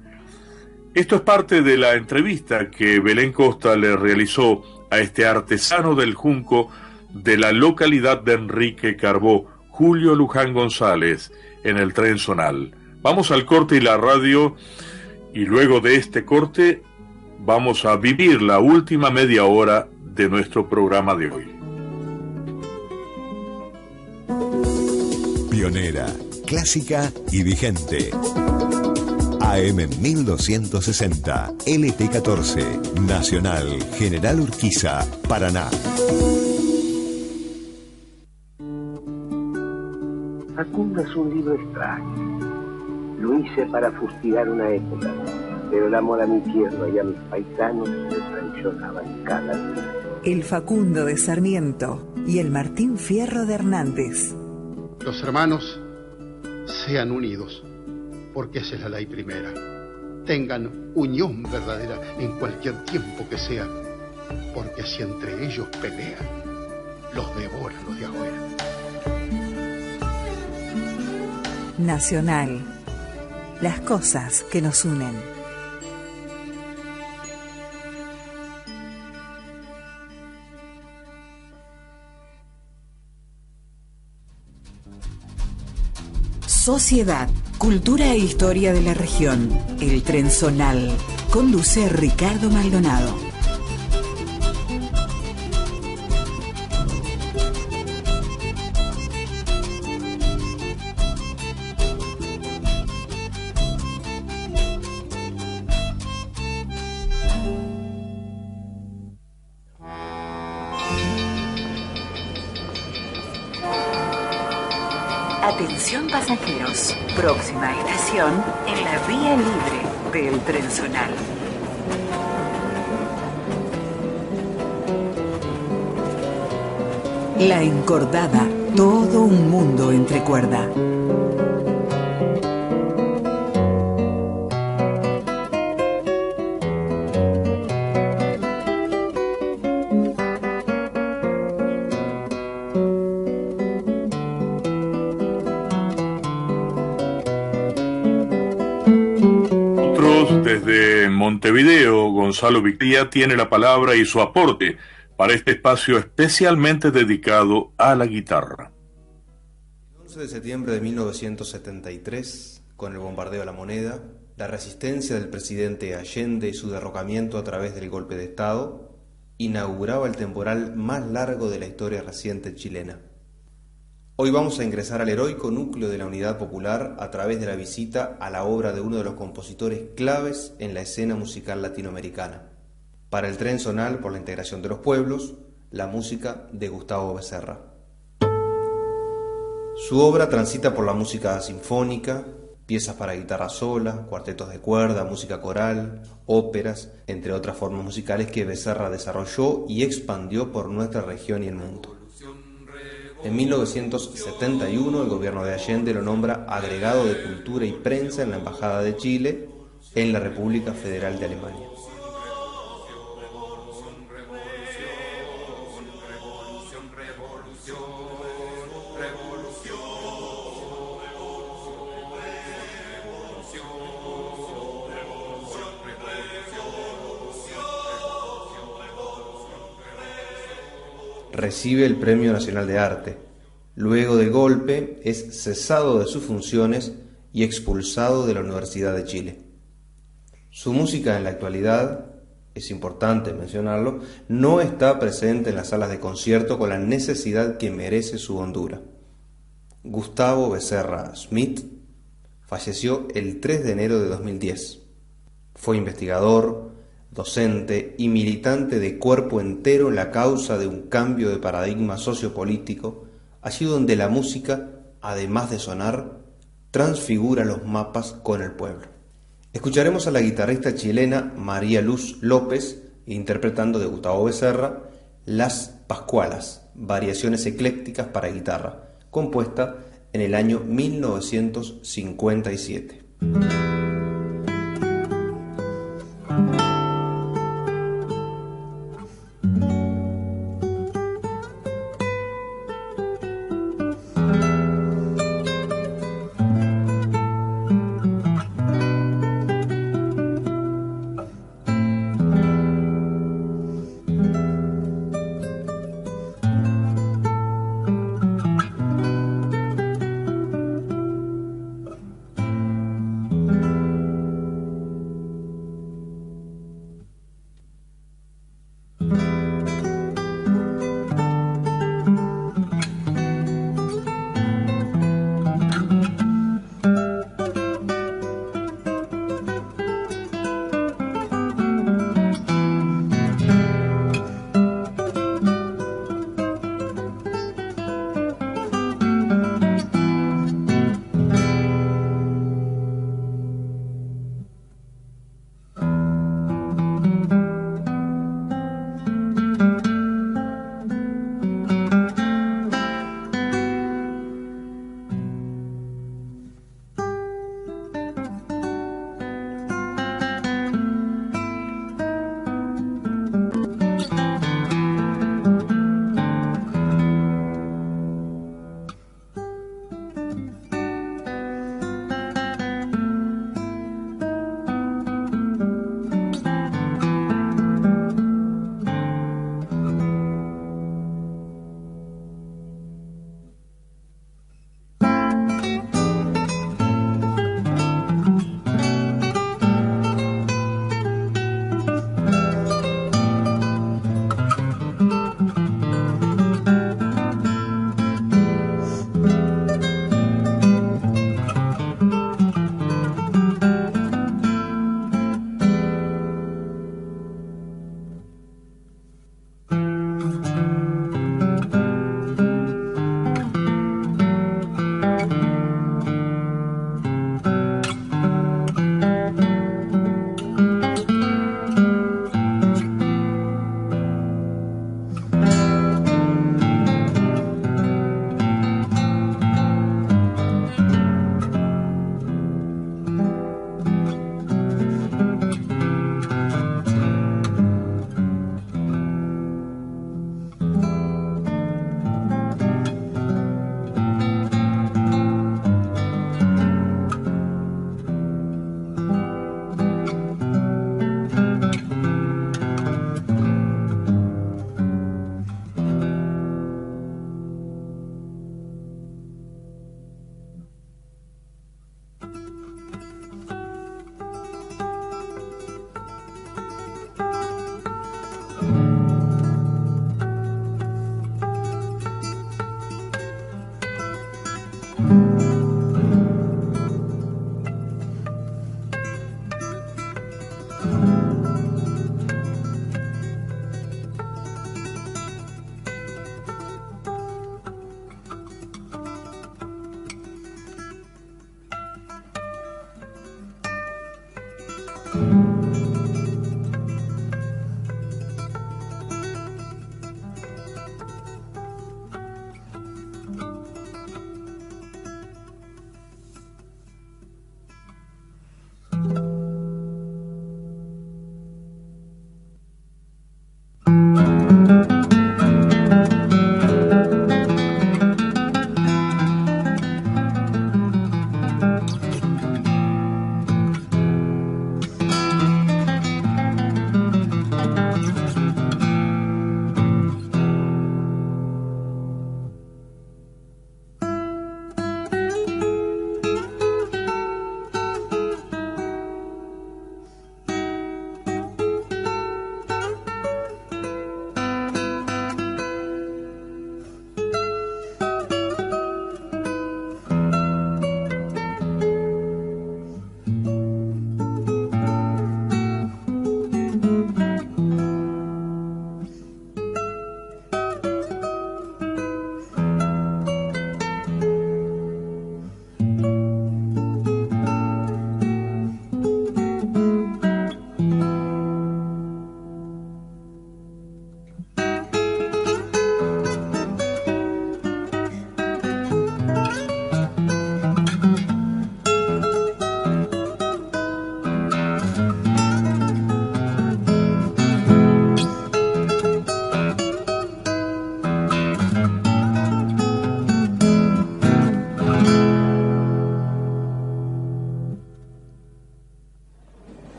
Esto es parte de la entrevista que Belén Costa le realizó a este artesano del junco de la localidad de Enrique Carbó, Julio Luján González, en el Tren Zonal. Vamos al corte y la radio, y luego de este corte vamos a vivir la última media hora de nuestro programa de hoy. Pionera, clásica y vigente. AM 1260, LT14, Nacional, General Urquiza, Paraná. Facundo es un libro extraño. Lo hice para fustigar una época, pero el amor a mi tierra y a mis paisanos me traicionaban cada día. El Facundo de Sarmiento y el Martín Fierro de Hernández. Los hermanos sean unidos, porque esa es la ley primera. Tengan unión verdadera en cualquier tiempo que sea, porque si entre ellos pelean, los devoran los de afuera. Nacional. Las cosas que nos unen. Sociedad, cultura e historia de la región. El Tren Zonal. Conduce Ricardo Maldonado. Atención pasajeros, próxima estación en la vía libre del Tren Zonal. La Encordada, todo un mundo entre cuerda. Desde Montevideo, Gonzalo Victía tiene la palabra y su aporte para este espacio especialmente dedicado a la guitarra. El 11 de septiembre de 1973, con el bombardeo a La Moneda, la resistencia del presidente Allende y su derrocamiento a través del golpe de Estado, inauguraba el temporal más largo de la historia reciente chilena. Hoy vamos a ingresar al heroico núcleo de la Unidad Popular a través de la visita a la obra de uno de los compositores claves en la escena musical latinoamericana. Para el Tren Zonal por la integración de los pueblos, la música de Gustavo Becerra. Su obra transita por la música sinfónica, piezas para guitarra sola, cuartetos de cuerda, música coral, óperas, entre otras formas musicales que Becerra desarrolló y expandió por nuestra región y el mundo. En 1971 el gobierno de Allende lo nombra agregado de Cultura y Prensa en la Embajada de Chile en la República Federal de Alemania. Recibe el Premio Nacional de Arte. Luego del golpe es cesado de sus funciones y expulsado de la Universidad de Chile. Su música en la actualidad, es importante mencionarlo, no está presente en las salas de concierto con la necesidad que merece su hondura. Gustavo Becerra Smith falleció el 3 de enero de 2010. Fue investigador, docente y militante de cuerpo entero en la causa de un cambio de paradigma sociopolítico, allí donde la música, además de sonar, transfigura los mapas con el pueblo. Escucharemos a la guitarrista chilena María Luz López interpretando de Gustavo Becerra Las Pascualas, variaciones eclécticas para guitarra, compuesta en el año 1957.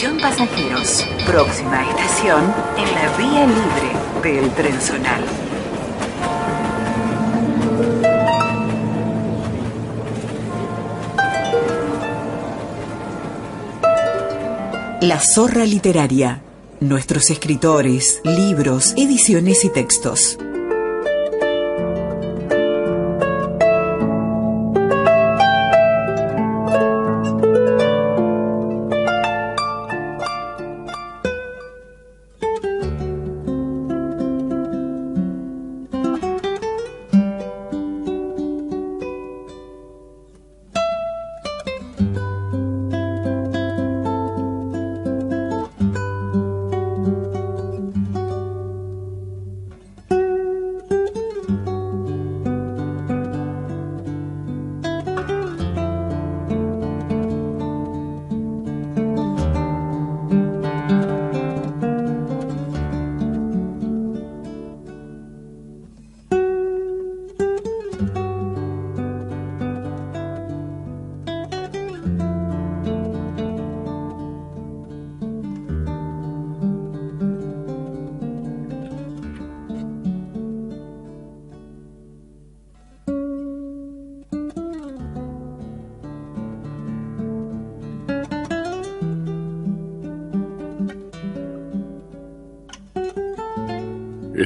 Atención pasajeros, próxima estación en la vía libre del Tren Zonal. La Zorra Literaria. Nuestros escritores, libros, ediciones y textos.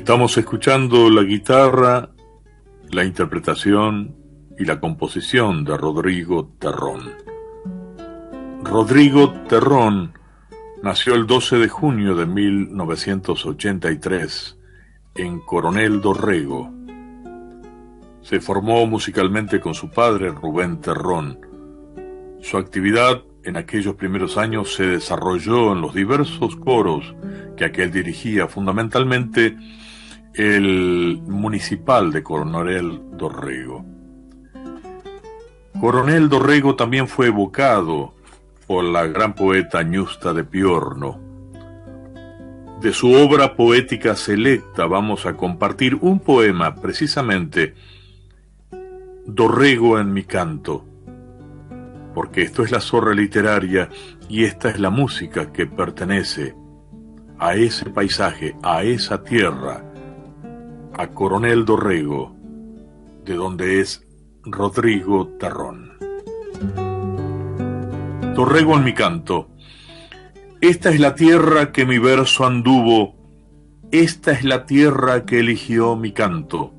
Estamos escuchando la guitarra, la interpretación y la composición de Rodrigo Terrón. Rodrigo Terrón nació el 12 de junio de 1983 en Coronel Dorrego. Se formó musicalmente con su padre, Rubén Terrón. Su actividad en aquellos primeros años se desarrolló en los diversos coros que aquel dirigía, fundamentalmente el municipal de Coronel Dorrego. Coronel Dorrego también fue evocado por la gran poeta Ñusta de Piorno. De su obra poética selecta vamos a compartir un poema, precisamente, Dorrego en mi canto, porque esto es la Zorra Literaria y esta es la música que pertenece a ese paisaje, a esa tierra, a Coronel Dorrego, de donde es Rodrigo Terrón. Dorrego en mi canto. Esta es la tierra que mi verso anduvo, esta es la tierra que eligió mi canto.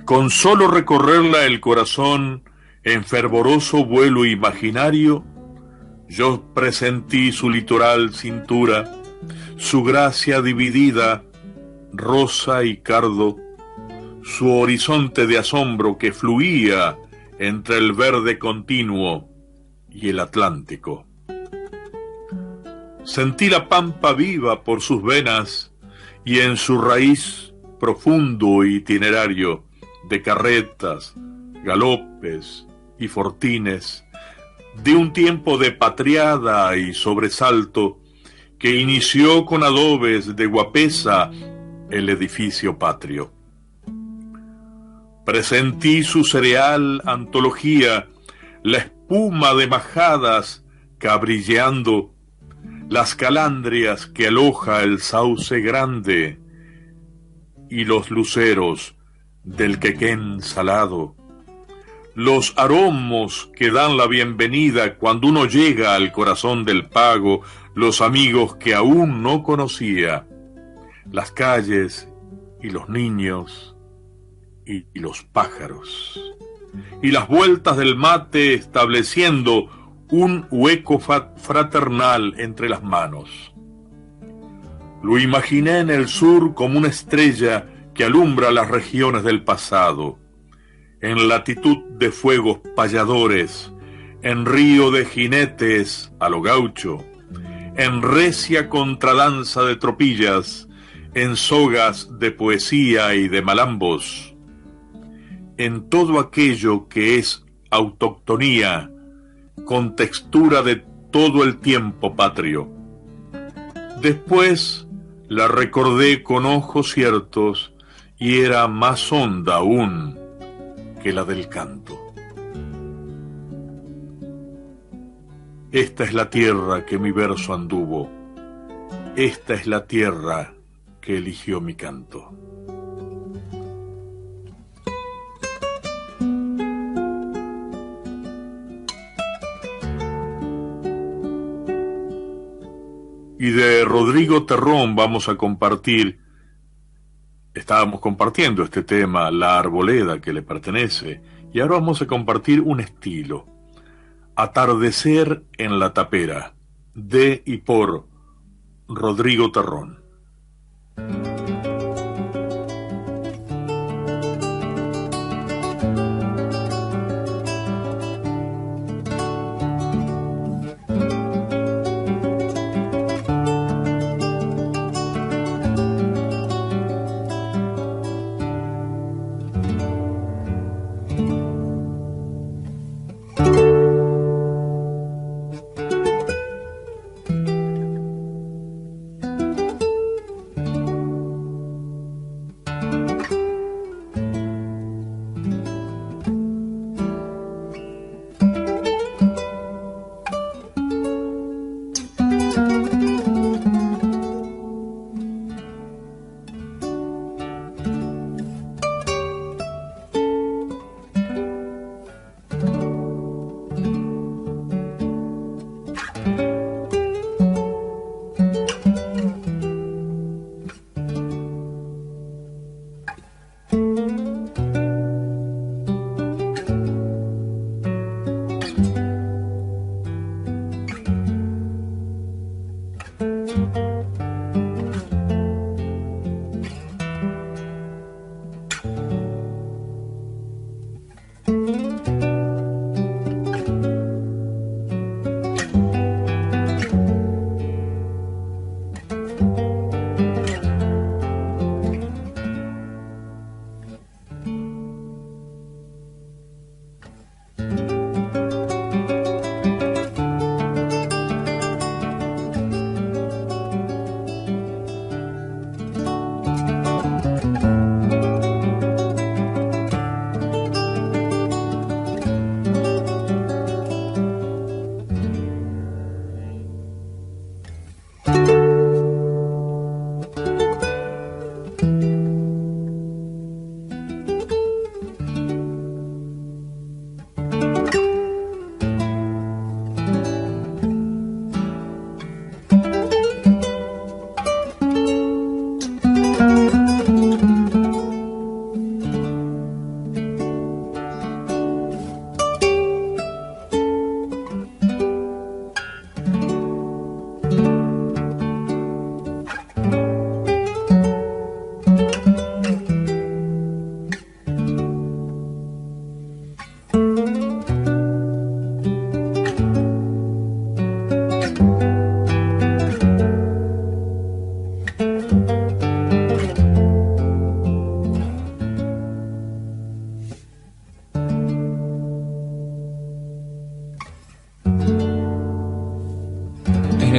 Con solo recorrerla el corazón en fervoroso vuelo imaginario, yo presentí su litoral cintura, su gracia dividida, rosa y cardo, su horizonte de asombro que fluía entre el verde continuo y el Atlántico. Sentí la pampa viva por sus venas y en su raíz profundo itinerario de carretas, galopes y fortines, de un tiempo de patriada y sobresalto que inició con adobes de guapesa el edificio patrio. Presentí su cereal antología, la espuma de majadas cabrilleando, las calandrias que aloja el sauce grande y los luceros del quequén salado, los aromos que dan la bienvenida cuando uno llega al corazón del pago, los amigos que aún no conocía, las calles y los niños y los pájaros, y las vueltas del mate estableciendo un hueco fraternal entre las manos. Lo imaginé en el sur como una estrella que alumbra las regiones del pasado, en latitud de fuegos payadores, en río de jinetes a lo gaucho, en recia contradanza de tropillas, en sogas de poesía y de malambos, en todo aquello que es autoctonía, con textura de todo el tiempo patrio. Después la recordé con ojos ciertos y era más honda aún que la del canto. Esta es la tierra que mi verso anduvo, esta es la tierra que eligió mi canto. Y de Rodrigo Terrón vamos a compartir, estábamos compartiendo este tema, La Arboleda, que le pertenece, y ahora vamos a compartir un estilo, Atardecer en la Tapera, de y por Rodrigo Terrón.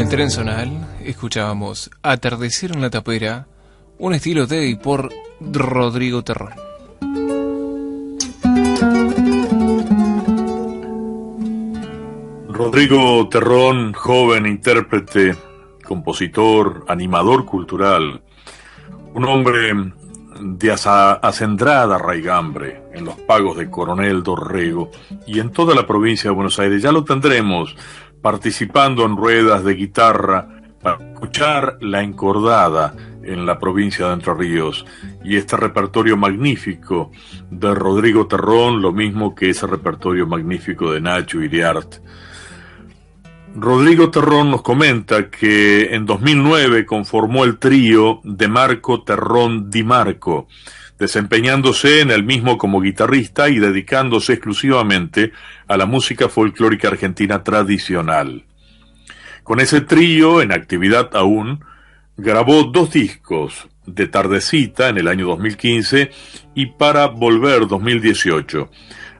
Tren Zonal escuchábamos Atardecer en la Tapera, un estilo de y por Rodrigo Terrón. Rodrigo Terrón, joven intérprete, compositor, animador cultural, un hombre de acendrada raigambre en los pagos de Coronel Dorrego y en toda la provincia de Buenos Aires. Ya lo tendremos participando en ruedas de guitarra para escuchar La Encordada en la provincia de Entre Ríos, y este repertorio magnífico de Rodrigo Terrón, lo mismo que ese repertorio magnífico de Nacho Iriart. Rodrigo Terrón nos comenta que en 2009 conformó el trío de Marco Terrón Di Marco, desempeñándose en el mismo como guitarrista y dedicándose exclusivamente a la música folclórica argentina tradicional. Con ese trío, en actividad aún, grabó 2 discos, De Tardecita en el año 2015 y Para Volver 2018,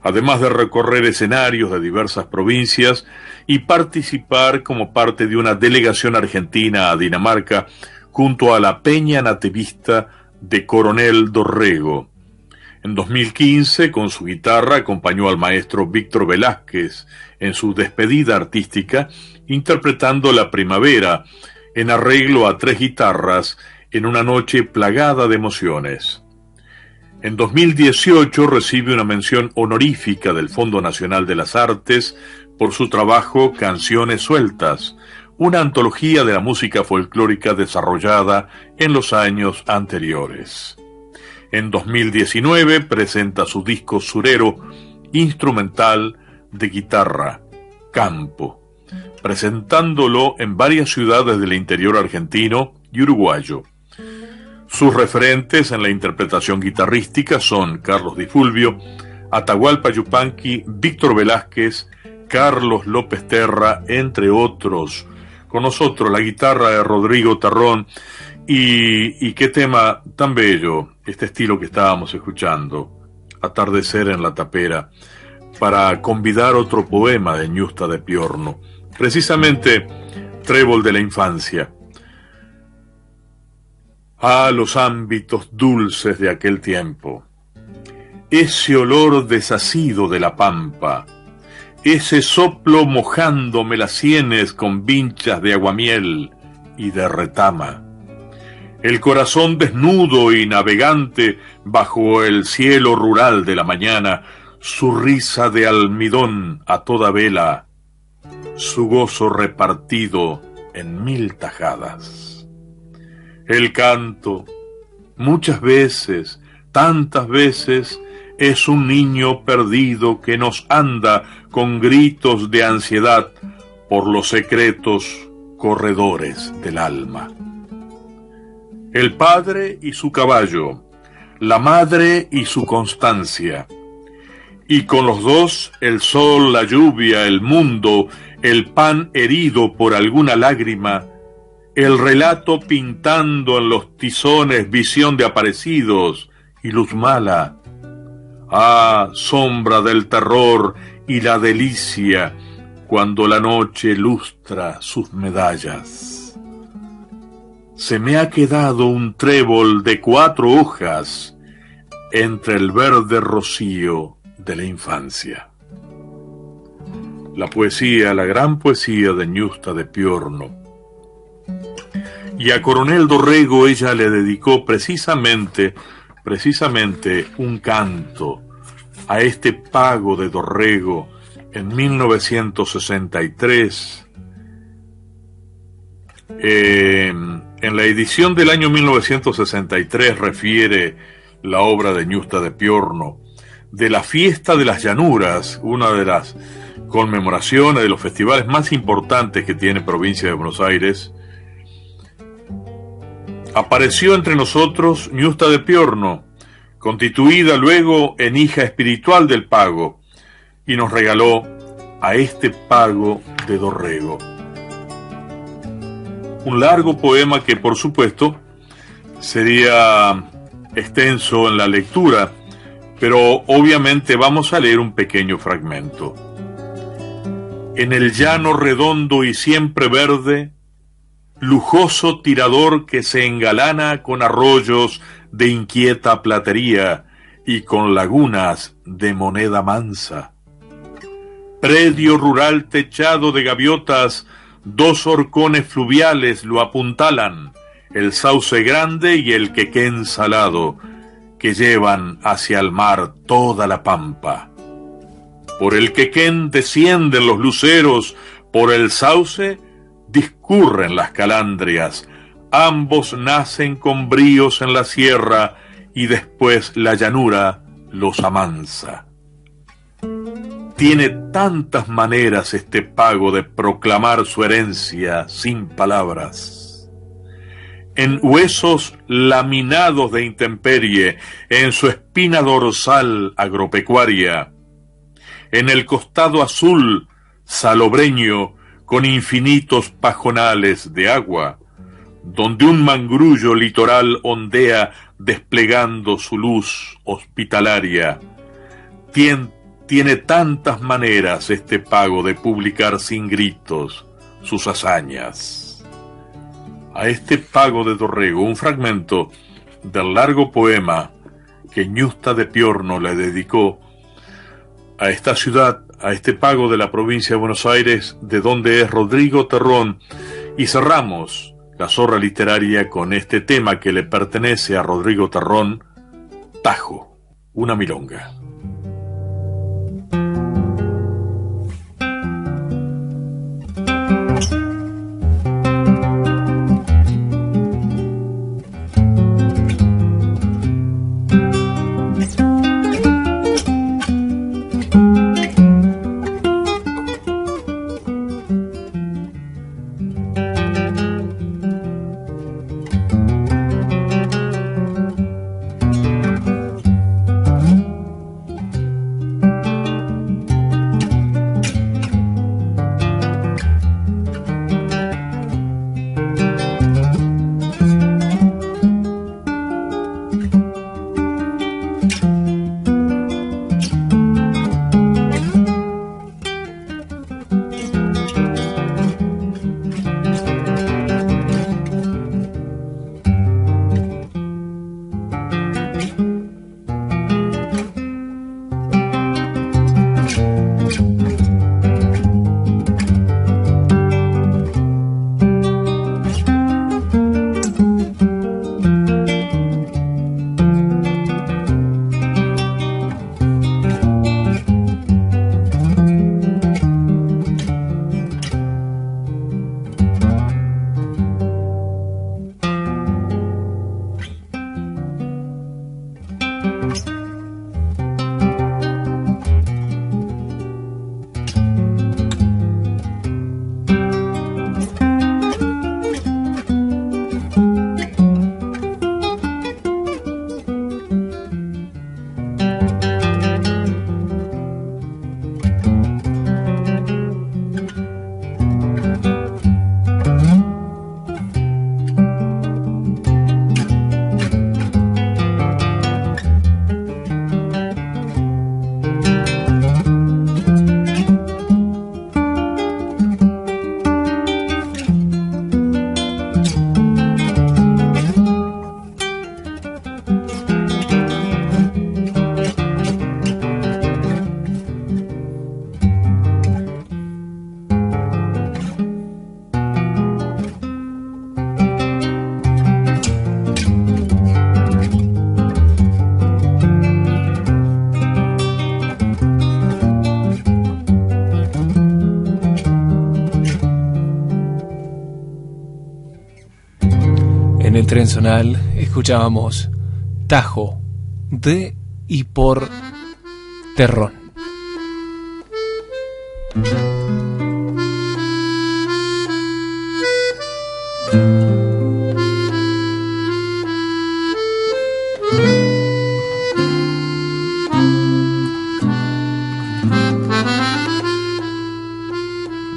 además de recorrer escenarios de diversas provincias y participar como parte de una delegación argentina a Dinamarca junto a la Peña Nativista de Coronel Dorrego. En 2015, con su guitarra, acompañó al maestro Víctor Velázquez en su despedida artística, interpretando La Primavera, en arreglo a 3 guitarras, en una noche plagada de emociones. En 2018 recibe una mención honorífica del Fondo Nacional de las Artes por su trabajo Canciones Sueltas, una antología de la música folclórica desarrollada en los años anteriores. En 2019 presenta su disco surero instrumental de guitarra, Campo, presentándolo en varias ciudades del interior argentino y uruguayo. Sus referentes en la interpretación guitarrística son Carlos Di Fulvio, Atahualpa Yupanqui, Víctor Velázquez, Carlos López Terra, entre otros. Con nosotros la guitarra de Rodrigo Terrón. Y qué tema tan bello, este estilo que estábamos escuchando, Atardecer en la Tapera, para convidar otro poema de Ñusta de Piorno, precisamente Trébol de la Infancia. Ah, los ámbitos dulces de aquel tiempo, ese olor desasido de la pampa, ese soplo mojándome las sienes con vinchas de aguamiel y de retama, el corazón desnudo y navegante bajo el cielo rural de la mañana, su risa de almidón a toda vela, su gozo repartido en 1000 tajadas. El canto, muchas veces, tantas veces, es un niño perdido que nos anda con gritos de ansiedad por los secretos corredores del alma. El padre y su caballo, la madre y su constancia, y con los dos el sol, la lluvia, el mundo, el pan herido por alguna lágrima, el relato pintando en los tizones visión de aparecidos y luz mala. Ah, sombra del terror y la delicia cuando la noche lustra sus medallas. Se me ha quedado un trébol de 4 hojas entre el verde rocío de la infancia. La poesía, la gran poesía de Ñusta de Piorno. Y a Coronel Dorrego ella le dedicó precisamente un canto a este pago de Dorrego en 1963. En la edición del año 1963 refiere la obra de Ñusta de Piorno de la Fiesta de las Llanuras, una de las conmemoraciones de los festivales más importantes que tiene Provincia de Buenos Aires. Apareció entre nosotros Ñusta de Piorno, constituida luego en hija espiritual del pago, y nos regaló a este pago de Dorrego. Un largo poema que, por supuesto, sería extenso en la lectura, pero obviamente vamos a leer un pequeño fragmento. En el llano redondo y siempre verde, lujoso tirador que se engalana con arroyos de inquieta platería y con lagunas de moneda mansa. Predio rural techado de gaviotas, 2 horcones fluviales lo apuntalan, el sauce grande y el quequén salado, que llevan hacia el mar toda la pampa. Por el quequén descienden los luceros, por el sauce discurren las calandrias, ambos nacen con bríos en la sierra y después la llanura los amansa. Tiene tantas maneras este pago de proclamar su herencia sin palabras. En huesos laminados de intemperie, en su espina dorsal agropecuaria, en el costado azul salobreño con infinitos pajonales de agua, donde un mangrullo litoral ondea desplegando su luz hospitalaria. Tiene tantas maneras este pago de publicar sin gritos sus hazañas. A este pago de Dorrego, un fragmento del largo poema que Ñusta de Piorno le dedicó a esta ciudad, a este pago de la provincia de Buenos Aires, de donde es Rodrigo Terrón. Y cerramos la zorra literaria con este tema que le pertenece a Rodrigo Terrón, Tajo, una milonga. En el tren zonal escuchábamos Tajo de y por Terrón.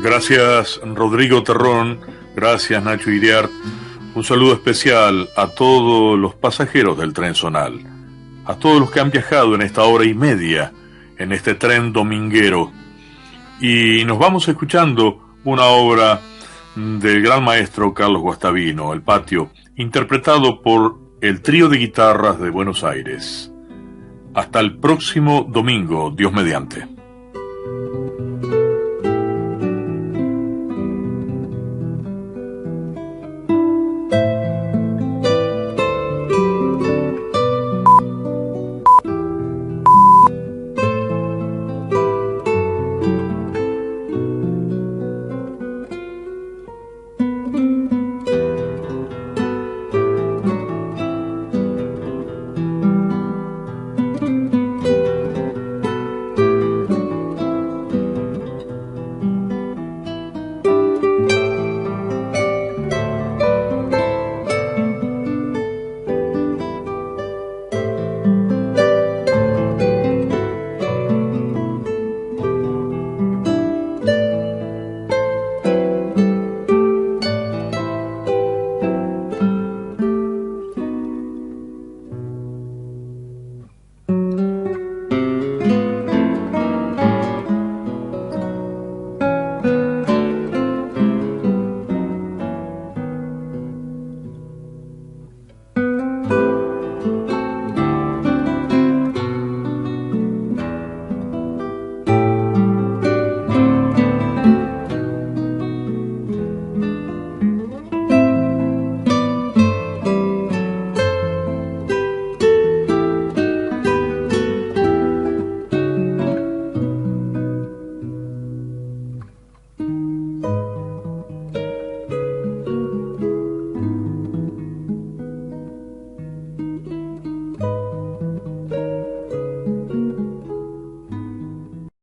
Gracias Rodrigo Terrón, gracias Nacho Iriart. Un saludo especial a todos los pasajeros del tren zonal, a todos los que han viajado en esta hora y media en este tren dominguero. Y nos vamos escuchando una obra del gran maestro Carlos Guastavino, El Patio, interpretado por el Trío de Guitarras de Buenos Aires. Hasta el próximo domingo, Dios mediante.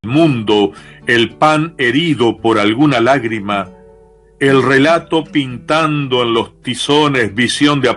mundo, el pan herido por alguna lágrima, el relato pintando en los tizones visión de